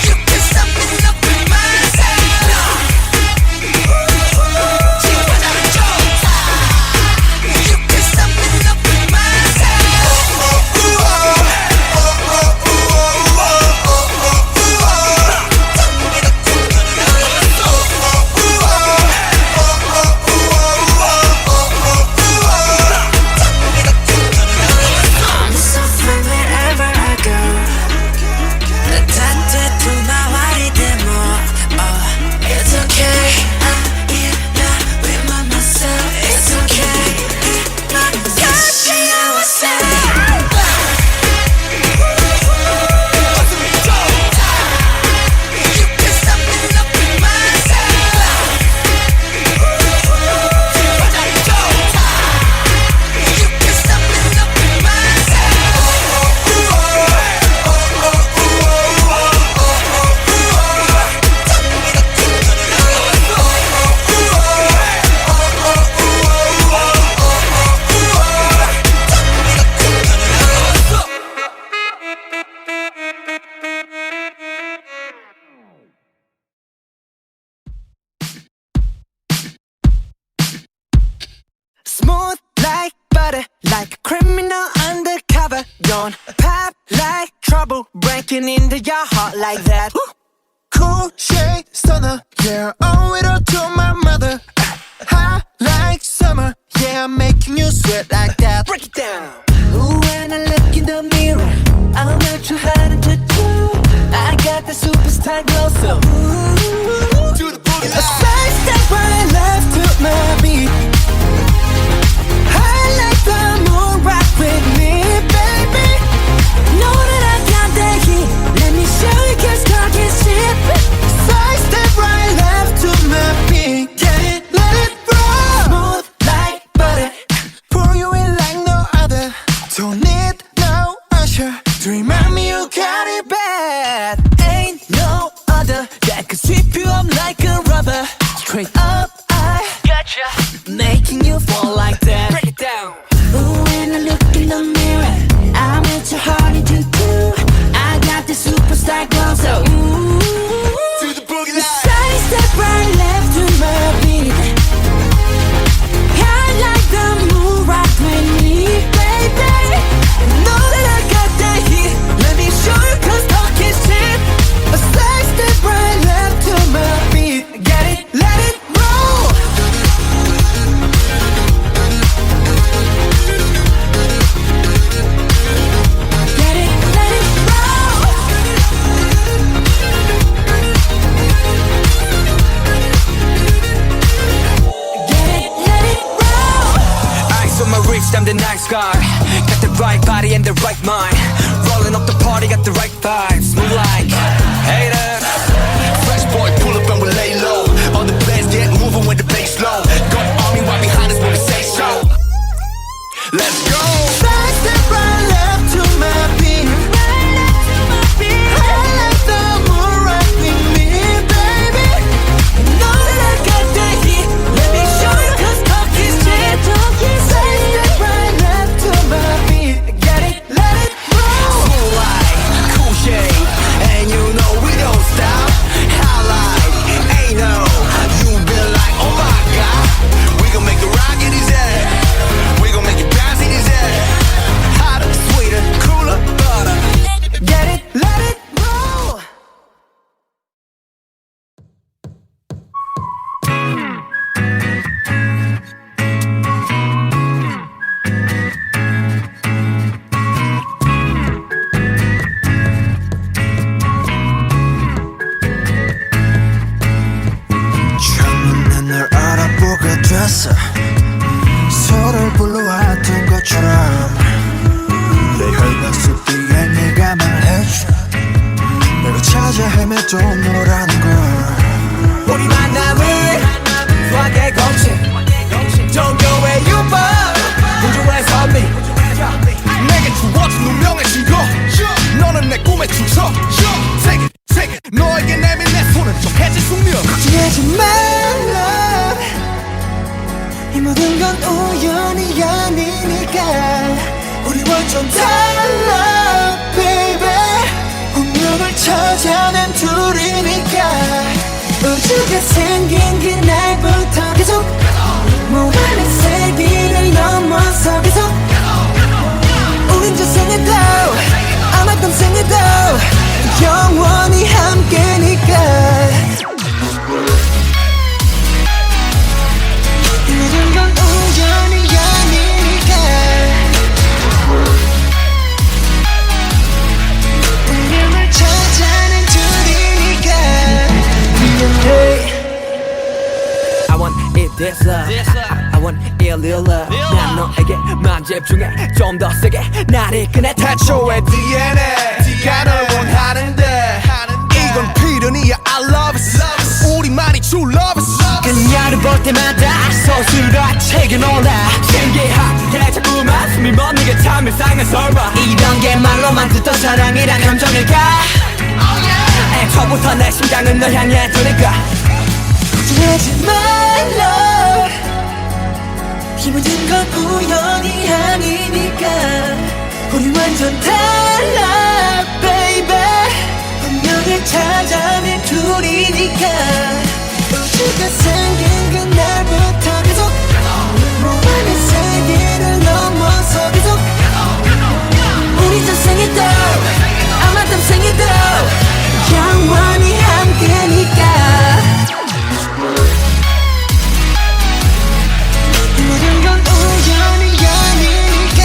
You can stop me loving myself You can stop me loving I'm so free wherever I go 따뜻해 나와리 데모 It's okay not with myself It's okay I was saying You can stop me loving myself You can stop me loving Smooth like butter, like a criminal undercover. Don't pop like trouble, breaking into your heart like that. Cool shade stunner. Yeah, owe it all to my mother. Hot like summer. Yeah, I'm making you sweat like that. Break it down. Ooh, when I look in the mirror, I'm not too hard to do. I got the superstar glow, so ooh. Do the boogie A side step right left to my beat. I like the moon rock with me, baby. Know that I got the heat. Let me show you 'cause talk is cheap. Side step right left to my beat. Get it, let it roll. Smooth like butter. Pour you in like no other. Don't need no usher to remind me you got it bad. Ain't no other that could sweep you up like a rubber. Straight up, I gotcha. Making you fall like that. Break it down. Ooh, when I look in the mirror, I'm at your heart into two. I got the superstar glow, so ooh. Do the boogie line. Side step right left to my beat. I like the moon rock with me, baby. Know that I got that heat. Let me show you 'cause talk is cheap. A side step right left to my beat. Get it, let it roll. Get it, let it roll. Get it, let it roll. Ice on my wrist, I'm the nice guy. Got the right vibe in the right mind. Rolling up the party, got the right vibes. Move like haters. Fresh boy, pull up and we lay low. All the players get moving with the bass low. Got army right behind us when we say so. Let's go. Side step right left to my beat. I like the moon right with me, baby. You know that I got the heat. Let me show you 'cause talk is cheap. Side step right left to my beat. Get it, let it roll. Cool light, cool shade, and you know we don't stop. Highlight, ain't no, you been like, oh my god. We gon' make the rocket easy. We gon' make it bounce easy. Hotter, sweeter, cooler, butter. Get it, let it roll. 처음엔 널 알아보게 됐어. 서로를 불러왔던 것처럼 내 혈관 뒤에 네가 말해줘. 내가 찾아 헤매도 너라는 걸. 우리 만남을 수학의 공식 종교의 유법 우주의 선미. 내게 주어진 운명의 증거. 너는 내 꿈의 주석. Take it, take it. 너에게 내민 내 손은 좀 해질 숙명. 걱정하지 말라. 이 모든 건 우연이 아니니까. 우리 완전 달라, baby. 운명을 찾아낸 둘이니까. 우주가 생긴 그날부터 계속 무한의 세기를 넘어서 계속 우린 저 생에도 아마도 생에도 영원히 함께니까. 이 모든 건 우연이 아니니까. 운명을 찾아낸 둘이니까. 미안해. I want it this love. I want it real love. 난 너에게만 집중해 좀 더 세게 나를 이끄네. 태초의 DNA 네가 널 원하는데 이건 필연이야. I love it. 우리만이 true love it. 그녀를 볼 때마다 서술과 책에 놀라. 신기하게 자꾸만 숨이 멎는 참 이상한 설마. 이런 게 말로만 듣던 사랑이란 감정일까. 애초부터 내 심장은 널 향해 두니까. 걱정하지 말라. 이 모든 건 우연이 아니니까. 우리 완전 달라, baby. 운명을 찾아낸 둘이니까. 우주가 생긴 그날부터 계속 무한의 세계를 넘어서 계속 우리 저 생에도 아마도 생에도 영원히 함께니까. 이 모든 건 우연이 아니니까.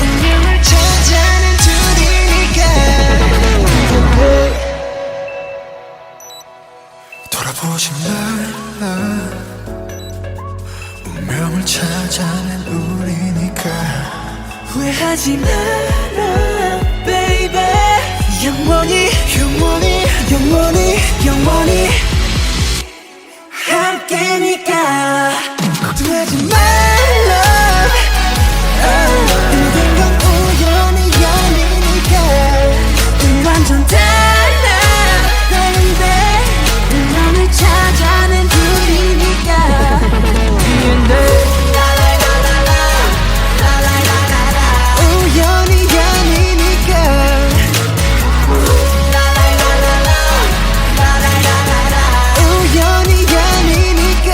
운명을 찾아낸 둘이니까. 돌아보지 말라. 운명을 찾아낸 우리니까. 후회하지 마라, baby. 영원히 영원히 영원히 영원히 함께니까. 걱정하지 말라. 이 모든 건 우연이 아니니까. 우리 완전 달라, baby. 운명을 찾아낸 둘이니까. 우연이 아니니까. 우연이 아니니까.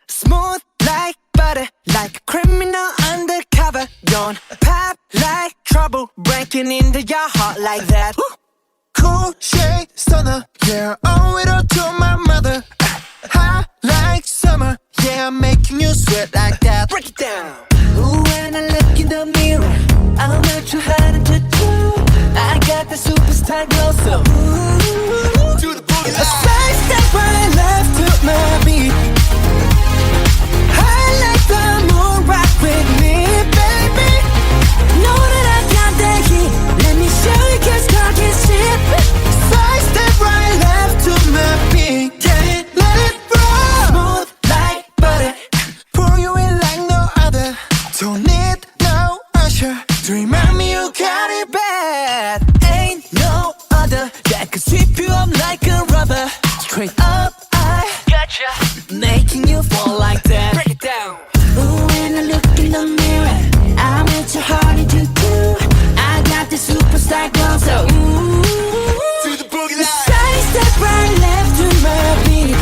Smooth like butter, like a criminal undercover. Don't pop like trouble, breaking into your heart like that. Cool shade stunner, yeah, owe it all to my mother. Hot like summer, yeah, I'm making you sweat like that. Break it down. When I look in the mirror, I'm not too hard to do. I superstar glow. So To the boogie a side step right left to my beat. I like the moon rock with me, baby. Know that I got the heat. Let me show you 'cause cock is cheap. Side step right left to my beat. Get it, let it roll. Smooth like butter. Pour you in like no other. Don't need no usher to remind me you got it bad. Ain't no other that could sweep you up like a rubber. Straight up, I gotcha, making you fall like that. Break it down. Ooh, when I look in the mirror, I'm at your heart and you too. I got the superstar glow, so ooh. To the boogie line. Side step right left to my beat.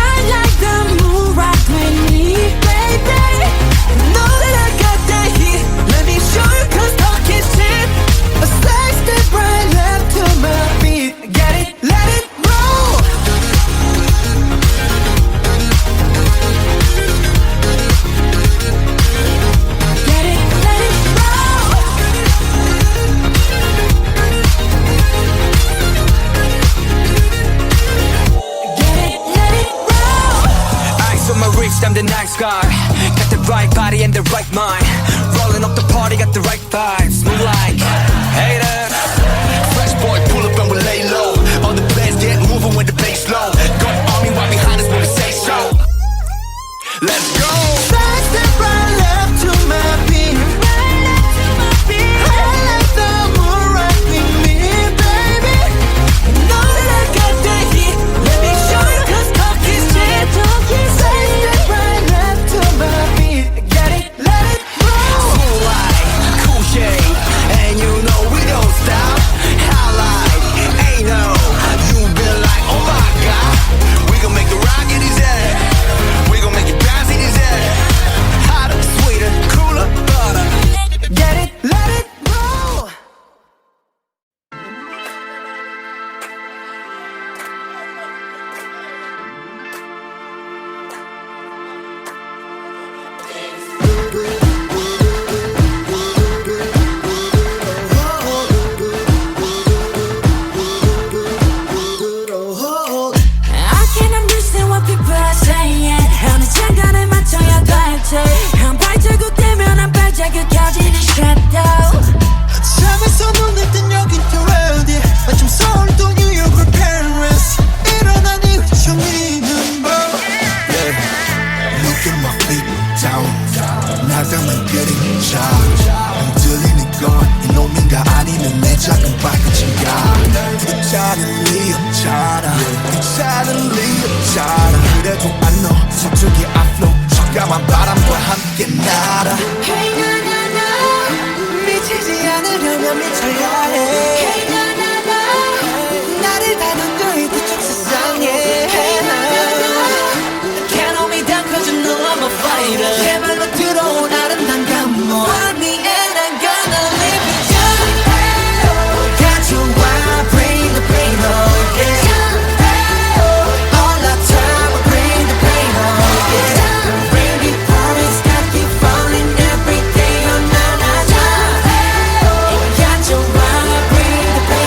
I like the moon rock with me, baby. Know that I got that heat. Let me show you 'cause talk is cheap. A side step right left to my beat. Get it, let it roll. Get it, let it roll. Get it, let it roll. Ice on my wrist, I'm the nice guy. Got the right body and the right mind. Rolling up the party, got the right vibes. Move like haters. Fresh boy, pull up and we lay low. All the players get moving with the bass low. Got army right behind us when we say so. Let's go. Side step right left to my beat. I like the moon rock with me, baby. Know that I got that heat. Let me show you 'cause talk is cheap. Side step right left to my beat. Get it, let it roll. Cool like, cool shade, and you know we don't stop. Highlight, ain't no, you been like, oh my god. We gon' make the rocket easy. We gon' make it bounce easy. Hotter, sweeter, cooler, butter. Get it, let it roll. I can't understand what people are saying. 어느 장단에 맞춰야 될지. 한 발자국 되면 한 발자국 켜지는 shadow. 잠에서 눈을 뜬 여긴 또 어디. 마침 서울 또 뉴욕 or Paris. 일어난 이후 정리는 뭐. Look at my feet down. 나가면 그림자. 흔들리는 건 이놈인가 아니면 내 작은 발끝인가. 괜찮은 리 없잖아. 괜찮은 리 없잖아. 그래도 안 너 서쪽의 앞로 적감한 바람과 함께 날아. Hey na na na. 미치지 않으려면 미쳐야 해. Hey na na na. 나를 다듬고 뒤쪽 세상에. Hey na na na. Can't hold me down 'cause you know I'm a fighter. 제발로 들어온 아름다운 감동. Find me and I'm gonna live it down. Got you wild, bring the pain on, yeah. All the time, I bring the pain on, yeah. Bring it on, it's got you falling every day, oh na na na. Got you wild, bring the pain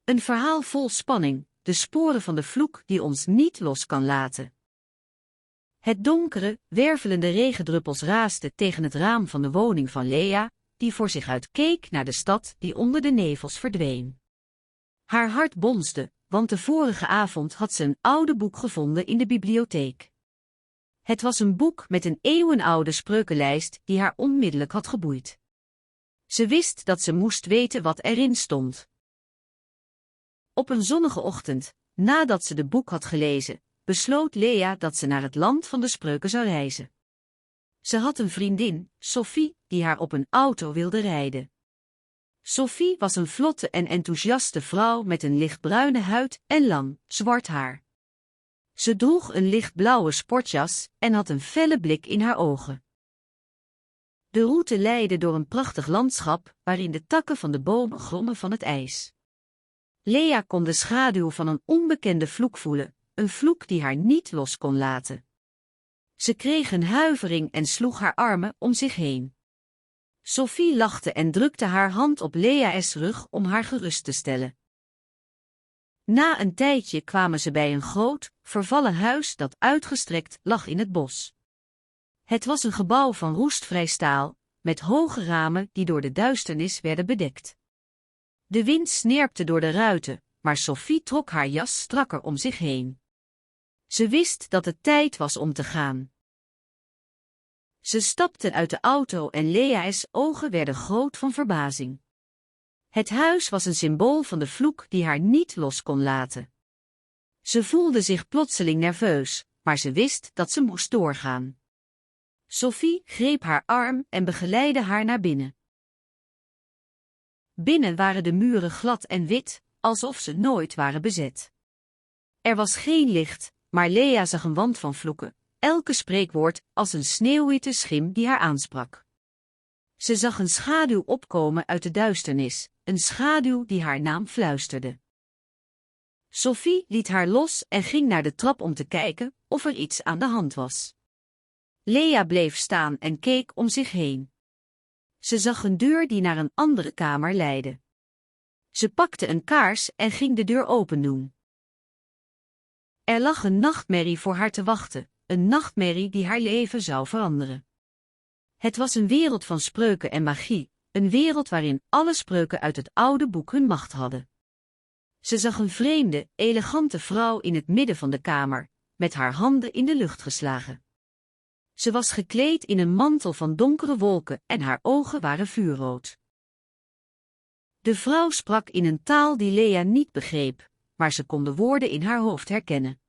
Een verhaal vol spanning, de sporen van de vloek die ons niet los kan laten. Het donkere, wervelende regendruppels raasden tegen het raam van de woning van Lea, die voor zich uit keek naar de stad die onder de nevels verdween. Haar hart bonsde, want de vorige avond had ze een oude boek gevonden in de bibliotheek. Het was een boek met een eeuwenoude spreukenlijst die haar onmiddellijk had geboeid. Ze wist dat ze moest weten wat erin stond. Op een zonnige ochtend, nadat ze de boek had gelezen, besloot Lea dat ze naar het land van de spreuken zou reizen. Ze had een vriendin, Sophie, die haar op een auto wilde rijden. Sophie was een vlotte en enthousiaste vrouw met een lichtbruine huid en lang, zwart haar. Ze droeg een lichtblauwe sportjas en had een felle blik in haar ogen. De route leidde door een prachtig landschap, waarin de takken van de bomen glommen van het ijs. Lea kon de schaduw van een onbekende vloek voelen, een vloek die haar niet los kon laten. Ze kreeg een huivering en sloeg haar armen om zich heen. Sophie lachte en drukte haar hand op Lea's rug om haar gerust te stellen. Na een tijdje kwamen ze bij een groot, vervallen huis dat uitgestrekt lag in het bos. Het was een gebouw van roestvrij staal, met hoge ramen die door de duisternis werden bedekt. De wind snerpte door de ruiten, maar Sophie trok haar jas strakker om zich heen. Ze wist dat het tijd was om te gaan. Ze stapte uit de auto en Lea's ogen werden groot van verbazing. Het huis was een symbool van de vloek die haar niet los kon laten. Ze voelde zich plotseling nerveus, maar ze wist dat ze moest doorgaan. Sophie greep haar arm en begeleidde haar naar binnen. Binnen waren de muren glad en wit, alsof ze nooit waren bezet. Er was geen licht, maar Lea zag een wand van vloeken, elke spreekwoord als een sneeuwwitte schim die haar aansprak. Ze zag een schaduw opkomen uit de duisternis, een schaduw die haar naam fluisterde. Sophie liet haar los en ging naar de trap om te kijken of er iets aan de hand was. Lea bleef staan en keek om zich heen. Ze zag een deur die naar een andere kamer leidde. Ze pakte een kaars en ging de deur opendoen. Er lag een nachtmerrie voor haar te wachten, een nachtmerrie die haar leven zou veranderen. Het was een wereld van spreuken en magie, een wereld waarin alle spreuken uit het oude boek hun macht hadden. Ze zag een vreemde, elegante vrouw in het midden van de kamer, met haar handen in de lucht geslagen. Ze was gekleed in een mantel van donkere wolken en haar ogen waren vuurrood. De vrouw sprak in een taal die Lea niet begreep, maar ze kon de woorden in haar hoofd herkennen.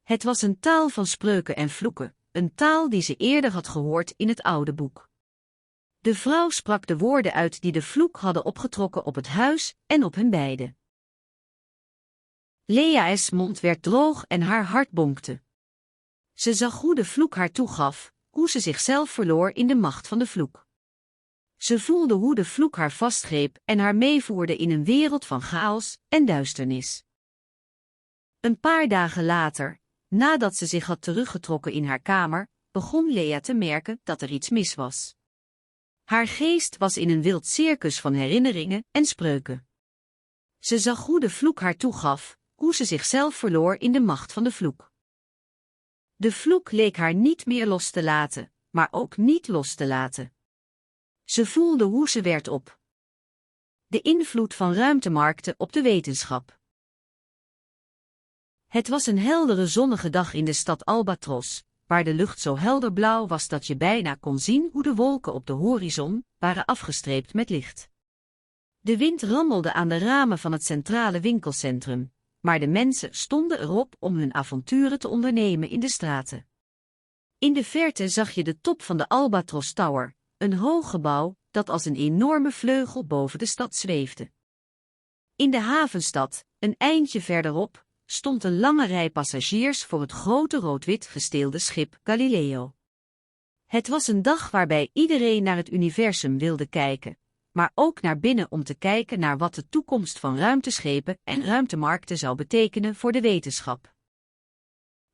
Het was een taal van spreuken en vloeken, een taal die ze eerder had gehoord in het oude boek. De vrouw sprak de woorden uit die de vloek hadden opgetrokken op het huis en op hen beiden. Lea's mond werd droog en haar hart bonkte. Ze zag hoe de vloek haar toegaf, hoe ze zichzelf verloor in de macht van de vloek. Ze voelde hoe de vloek haar vastgreep en haar meevoerde in een wereld van chaos en duisternis. Een paar dagen later, nadat ze zich had teruggetrokken in haar kamer, begon Lea te merken dat er iets mis was. Haar geest was in een wild circus van herinneringen en spreuken. Ze zag hoe de vloek haar toegaf, hoe ze zichzelf verloor in de macht van de vloek. De vloek leek haar niet meer los te laten, maar ook niet los te laten. Ze voelde hoe ze werd op. De invloed van ruimtemarkten op de wetenschap. Het was een heldere zonnige dag in de stad Albatros, waar de lucht zo helder blauw was dat je bijna kon zien hoe de wolken op de horizon waren afgestreept met licht. De wind rammelde aan de ramen van het centrale winkelcentrum, maar de mensen stonden erop om hun avonturen te ondernemen in de straten. In de verte zag je de top van de Albatros Tower, een hoog gebouw dat als een enorme vleugel boven de stad zweefde. In de havenstad, een eindje verderop, stond een lange rij passagiers voor het grote rood-wit gesteelde schip Galileo. Het was een dag waarbij iedereen naar het universum wilde kijken, maar ook naar binnen om te kijken naar wat de toekomst van ruimteschepen en ruimtemarkten zou betekenen voor de wetenschap.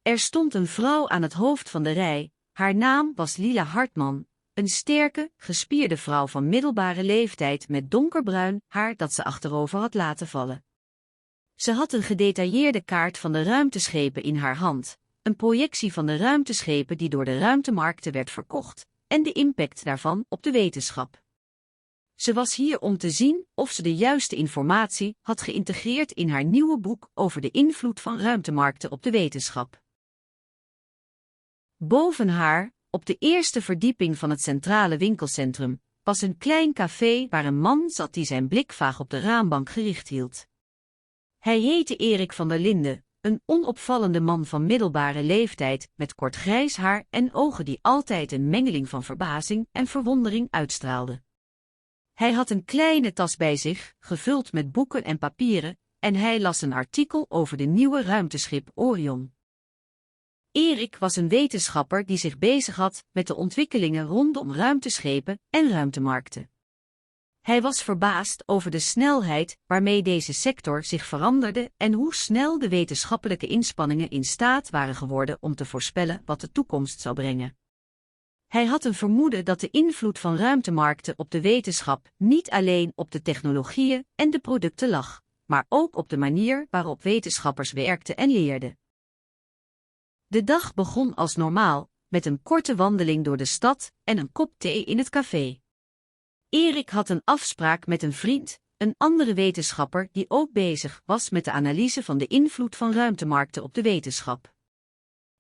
Er stond een vrouw aan het hoofd van de rij, haar naam was Lila Hartman, een sterke, gespierde vrouw van middelbare leeftijd met donkerbruin haar dat ze achterover had laten vallen. Ze had een gedetailleerde kaart van de ruimteschepen in haar hand, een projectie van de ruimteschepen die door de ruimtemarkten werd verkocht, en de impact daarvan op de wetenschap. Ze was hier om te zien of ze de juiste informatie had geïntegreerd in haar nieuwe boek over de invloed van ruimtemarkten op de wetenschap. Boven haar, op de eerste verdieping van het centrale winkelcentrum, was een klein café waar een man zat die zijn blik vaag op de raambank gericht hield. Hij heette Erik van der Linden, een onopvallende man van middelbare leeftijd met kort grijs haar en ogen die altijd een mengeling van verbazing en verwondering uitstraalden. Hij had een kleine tas bij zich, gevuld met boeken en papieren, en hij las een artikel over de nieuwe ruimteschip Orion. Erik was een wetenschapper die zich bezig had met de ontwikkelingen rondom ruimteschepen en ruimtemarkten. Hij was verbaasd over de snelheid waarmee deze sector zich veranderde en hoe snel de wetenschappelijke inspanningen in staat waren geworden om te voorspellen wat de toekomst zou brengen. Hij had een vermoeden dat de invloed van ruimtemarkten op de wetenschap niet alleen op de technologieën en de producten lag, maar ook op de manier waarop wetenschappers werkten en leerden. De dag begon als normaal, met een korte wandeling door de stad en een kop thee in het café. Erik had een afspraak met een vriend, een andere wetenschapper die ook bezig was met de analyse van de invloed van ruimtemarkten op de wetenschap.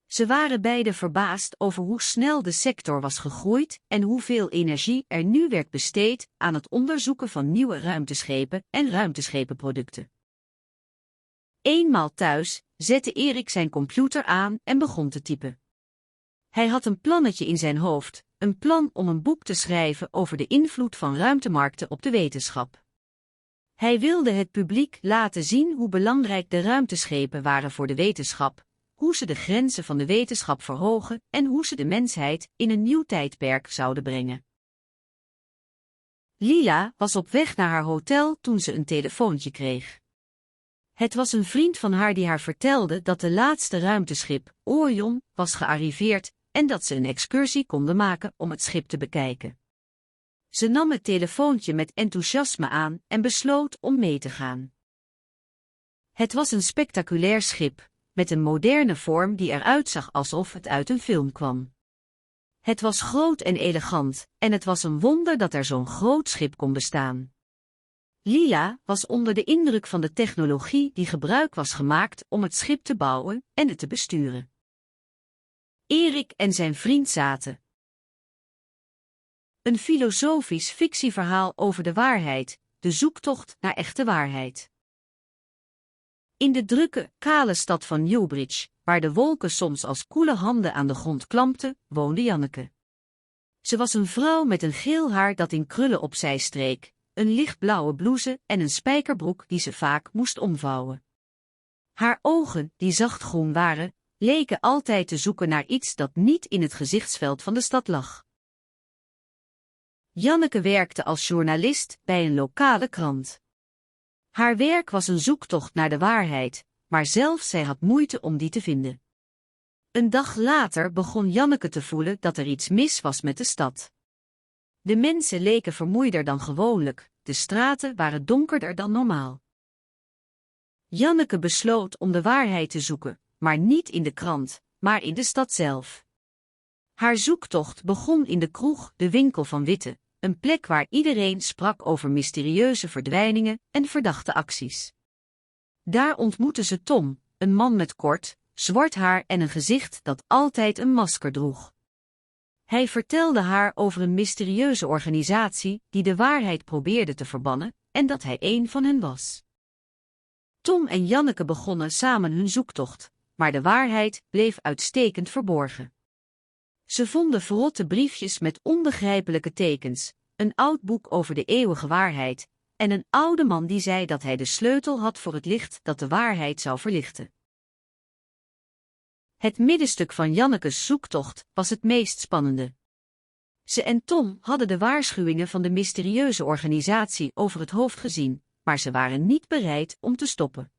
Ze waren beide verbaasd over hoe snel de sector was gegroeid en hoeveel energie er nu werd besteed aan het onderzoeken van nieuwe ruimteschepen en ruimteschepenproducten. Eenmaal thuis zette Erik zijn computer aan en begon te typen. Hij had een plannetje in zijn hoofd, een plan om een boek te schrijven over de invloed van ruimtemarkten op de wetenschap. Hij wilde het publiek laten zien hoe belangrijk de ruimteschepen waren voor de wetenschap, hoe ze de grenzen van de wetenschap verhogen en hoe ze de mensheid in een nieuw tijdperk zouden brengen. Lila was op weg naar haar hotel toen ze een telefoontje kreeg. Het was een vriend van haar die haar vertelde dat de laatste ruimteschip, Orion, was gearriveerd en dat ze een excursie konden maken om het schip te bekijken. Ze nam het telefoontje met enthousiasme aan en besloot om mee te gaan. Het was een spectaculair schip, met een moderne vorm die eruit zag alsof het uit een film kwam. Het was groot en elegant, en het was een wonder dat er zo'n groot schip kon bestaan. Lila was onder de indruk van de technologie die gebruik was gemaakt om het schip te bouwen en het te besturen. Erik en zijn vriend zaten. Een filosofisch fictieverhaal over de waarheid, de zoektocht naar echte waarheid. In de drukke, kale stad van Newbridge, waar de wolken soms als koele handen aan de grond klampten, woonde Janneke. Ze was een vrouw met een geel haar dat in krullen opzij streek, een lichtblauwe blouse en een spijkerbroek die ze vaak moest omvouwen. Haar ogen, die zachtgroen waren, leken altijd te zoeken naar iets dat niet in het gezichtsveld van de stad lag. Janneke werkte als journalist bij een lokale krant. Haar werk was een zoektocht naar de waarheid, maar zelfs zij had moeite om die te vinden. Een dag later begon Janneke te voelen dat er iets mis was met de stad. De mensen leken vermoeider dan gewoonlijk, de straten waren donkerder dan normaal. Janneke besloot om de waarheid te zoeken, maar niet in de krant, maar in de stad zelf. Haar zoektocht begon in de kroeg De Winkel van Witte, een plek waar iedereen sprak over mysterieuze verdwijningen en verdachte acties. Daar ontmoette ze Tom, een man met kort, zwart haar en een gezicht dat altijd een masker droeg. Hij vertelde haar over een mysterieuze organisatie die de waarheid probeerde te verbannen en dat hij één van hen was. Tom en Janneke begonnen samen hun zoektocht, maar de waarheid bleef uitstekend verborgen. Ze vonden verrotte briefjes met onbegrijpelijke tekens, een oud boek over de eeuwige waarheid, en een oude man die zei dat hij de sleutel had voor het licht dat de waarheid zou verlichten. Het middenstuk van Jannekes zoektocht was het meest spannende. Ze en Tom hadden de waarschuwingen van de mysterieuze organisatie over het hoofd gezien, maar ze waren niet bereid om te stoppen.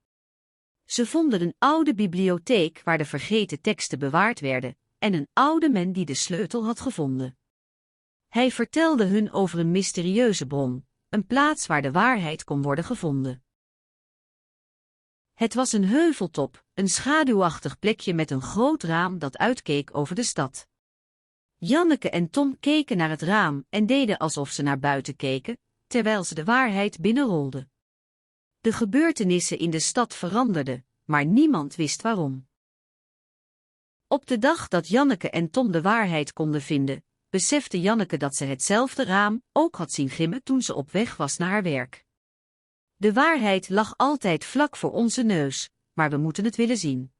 Ze vonden een oude bibliotheek waar de vergeten teksten bewaard werden, en een oude man die de sleutel had gevonden. Hij vertelde hun over een mysterieuze bron, een plaats waar de waarheid kon worden gevonden. Het was een heuveltop, een schaduwachtig plekje met een groot raam dat uitkeek over de stad. Janneke en Tom keken naar het raam en deden alsof ze naar buiten keken, terwijl ze de waarheid binnenrolden. De gebeurtenissen in de stad veranderden, maar niemand wist waarom. Op de dag dat Janneke en Tom de waarheid konden vinden, besefte Janneke dat ze hetzelfde raam ook had zien glimmen toen ze op weg was naar haar werk. De waarheid lag altijd vlak voor onze neus, maar we moeten het willen zien.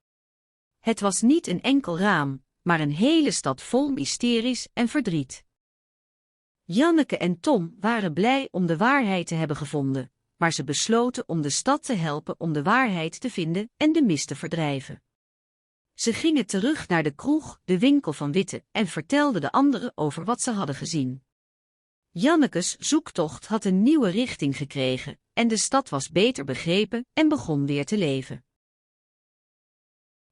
Het was niet een enkel raam, maar een hele stad vol mysteries en verdriet. Janneke en Tom waren blij om de waarheid te hebben gevonden, maar ze besloten om de stad te helpen om de waarheid te vinden en de mist te verdrijven. Ze gingen terug naar de kroeg, de winkel van Witte, en vertelden de anderen over wat ze hadden gezien. Jannekes zoektocht had een nieuwe richting gekregen, en de stad was beter begrepen en begon weer te leven.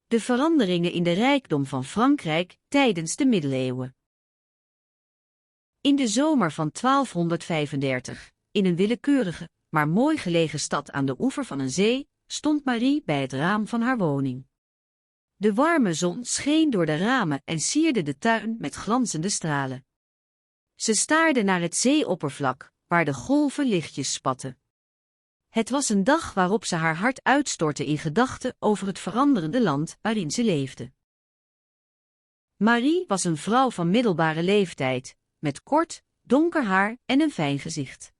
De veranderingen in de rijkdom van Frankrijk tijdens de middeleeuwen. In de zomer van 1235, in een willekeurige, maar mooi gelegen stad aan de oever van een zee, stond Marie bij het raam van haar woning. De warme zon scheen door de ramen en sierde de tuin met glanzende stralen. Ze staarde naar het zeeoppervlak, waar de golven lichtjes spatten. Het was een dag waarop ze haar hart uitstortte in gedachten over het veranderende land waarin ze leefde. Marie was een vrouw van middelbare leeftijd, met kort, donker haar en een fijn gezicht.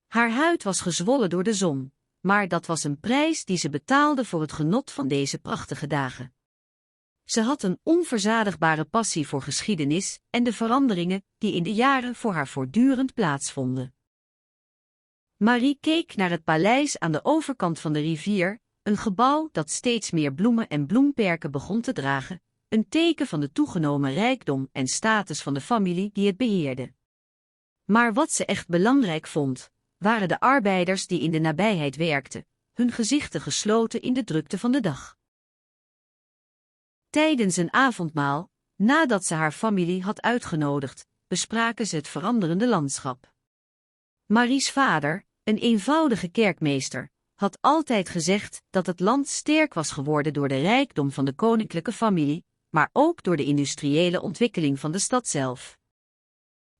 Haar huid was gezwollen door de zon, maar dat was een prijs die ze betaalde voor het genot van deze prachtige dagen. Ze had een onverzadigbare passie voor geschiedenis en de veranderingen die in de jaren voor haar voortdurend plaatsvonden. Marie keek naar het paleis aan de overkant van de rivier, een gebouw dat steeds meer bloemen en bloemperken begon te dragen, een teken van de toegenomen rijkdom en status van de familie die het beheerde. Maar wat ze echt belangrijk vond, waren de arbeiders die in de nabijheid werkten, hun gezichten gesloten in de drukte van de dag. Tijdens een avondmaal, nadat ze haar familie had uitgenodigd, bespraken ze het veranderende landschap. Marie's vader, een eenvoudige kerkmeester, had altijd gezegd dat het land sterk was geworden door de rijkdom van de koninklijke familie, maar ook door de industriële ontwikkeling van de stad zelf.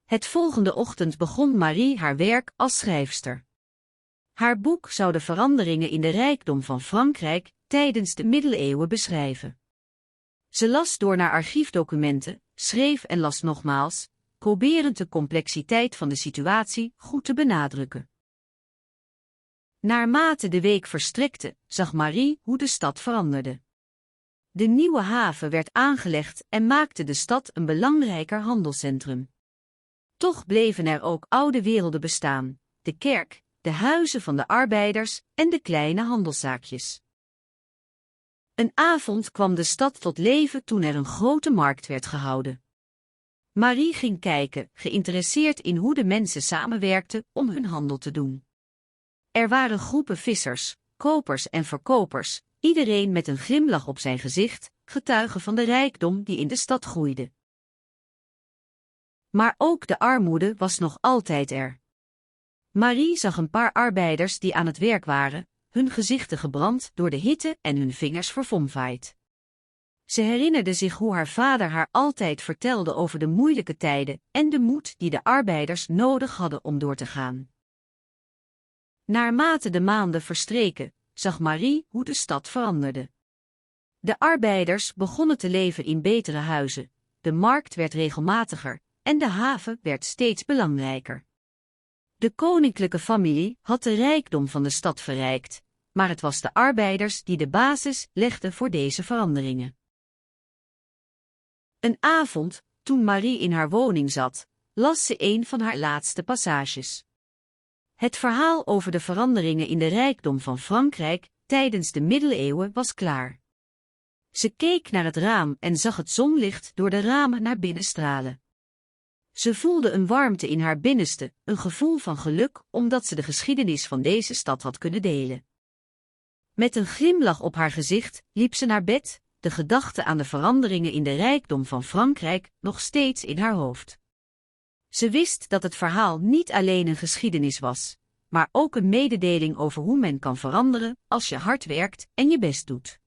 Het volgende ochtend begon Marie haar werk als schrijfster. Haar boek zou de veranderingen in de rijkdom van Frankrijk tijdens de middeleeuwen beschrijven. Ze las door naar archiefdocumenten, schreef en las nogmaals, proberend de complexiteit van de situatie goed te benadrukken. Naarmate de week verstrekte, zag Marie hoe de stad veranderde. De nieuwe haven werd aangelegd en maakte de stad een belangrijker handelscentrum. Toch bleven er ook oude werelden bestaan, de kerk, de huizen van de arbeiders en de kleine handelszaakjes. Een avond kwam de stad tot leven toen er een grote markt werd gehouden. Marie ging kijken, geïnteresseerd in hoe de mensen samenwerkten om hun handel te doen. Er waren groepen vissers, kopers en verkopers, iedereen met een glimlach op zijn gezicht, getuige van de rijkdom die in de stad groeide. Maar ook de armoede was nog altijd er. Marie zag een paar arbeiders die aan het werk waren, hun gezichten gebrand door de hitte en hun vingers verfomfaaid. Ze herinnerde zich hoe haar vader haar altijd vertelde over de moeilijke tijden en de moed die de arbeiders nodig hadden om door te gaan. Naarmate de maanden verstreken, zag Marie hoe de stad veranderde. De arbeiders begonnen te leven in betere huizen, de markt werd regelmatiger en de haven werd steeds belangrijker. De koninklijke familie had de rijkdom van de stad verrijkt, maar het was de arbeiders die de basis legden voor deze veranderingen. Een avond, toen Marie in haar woning zat, las ze een van haar laatste passages. Het verhaal over de veranderingen in de rijkdom van Frankrijk tijdens de middeleeuwen was klaar. Ze keek naar het raam en zag het zonlicht door de ramen naar binnen stralen. Ze voelde een warmte in haar binnenste, een gevoel van geluk omdat ze de geschiedenis van deze stad had kunnen delen. Met een glimlach op haar gezicht liep ze naar bed, de gedachte aan de veranderingen in de rijkdom van Frankrijk nog steeds in haar hoofd. Ze wist dat het verhaal niet alleen een geschiedenis was, maar ook een mededeling over hoe men kan veranderen als je hard werkt en je best doet.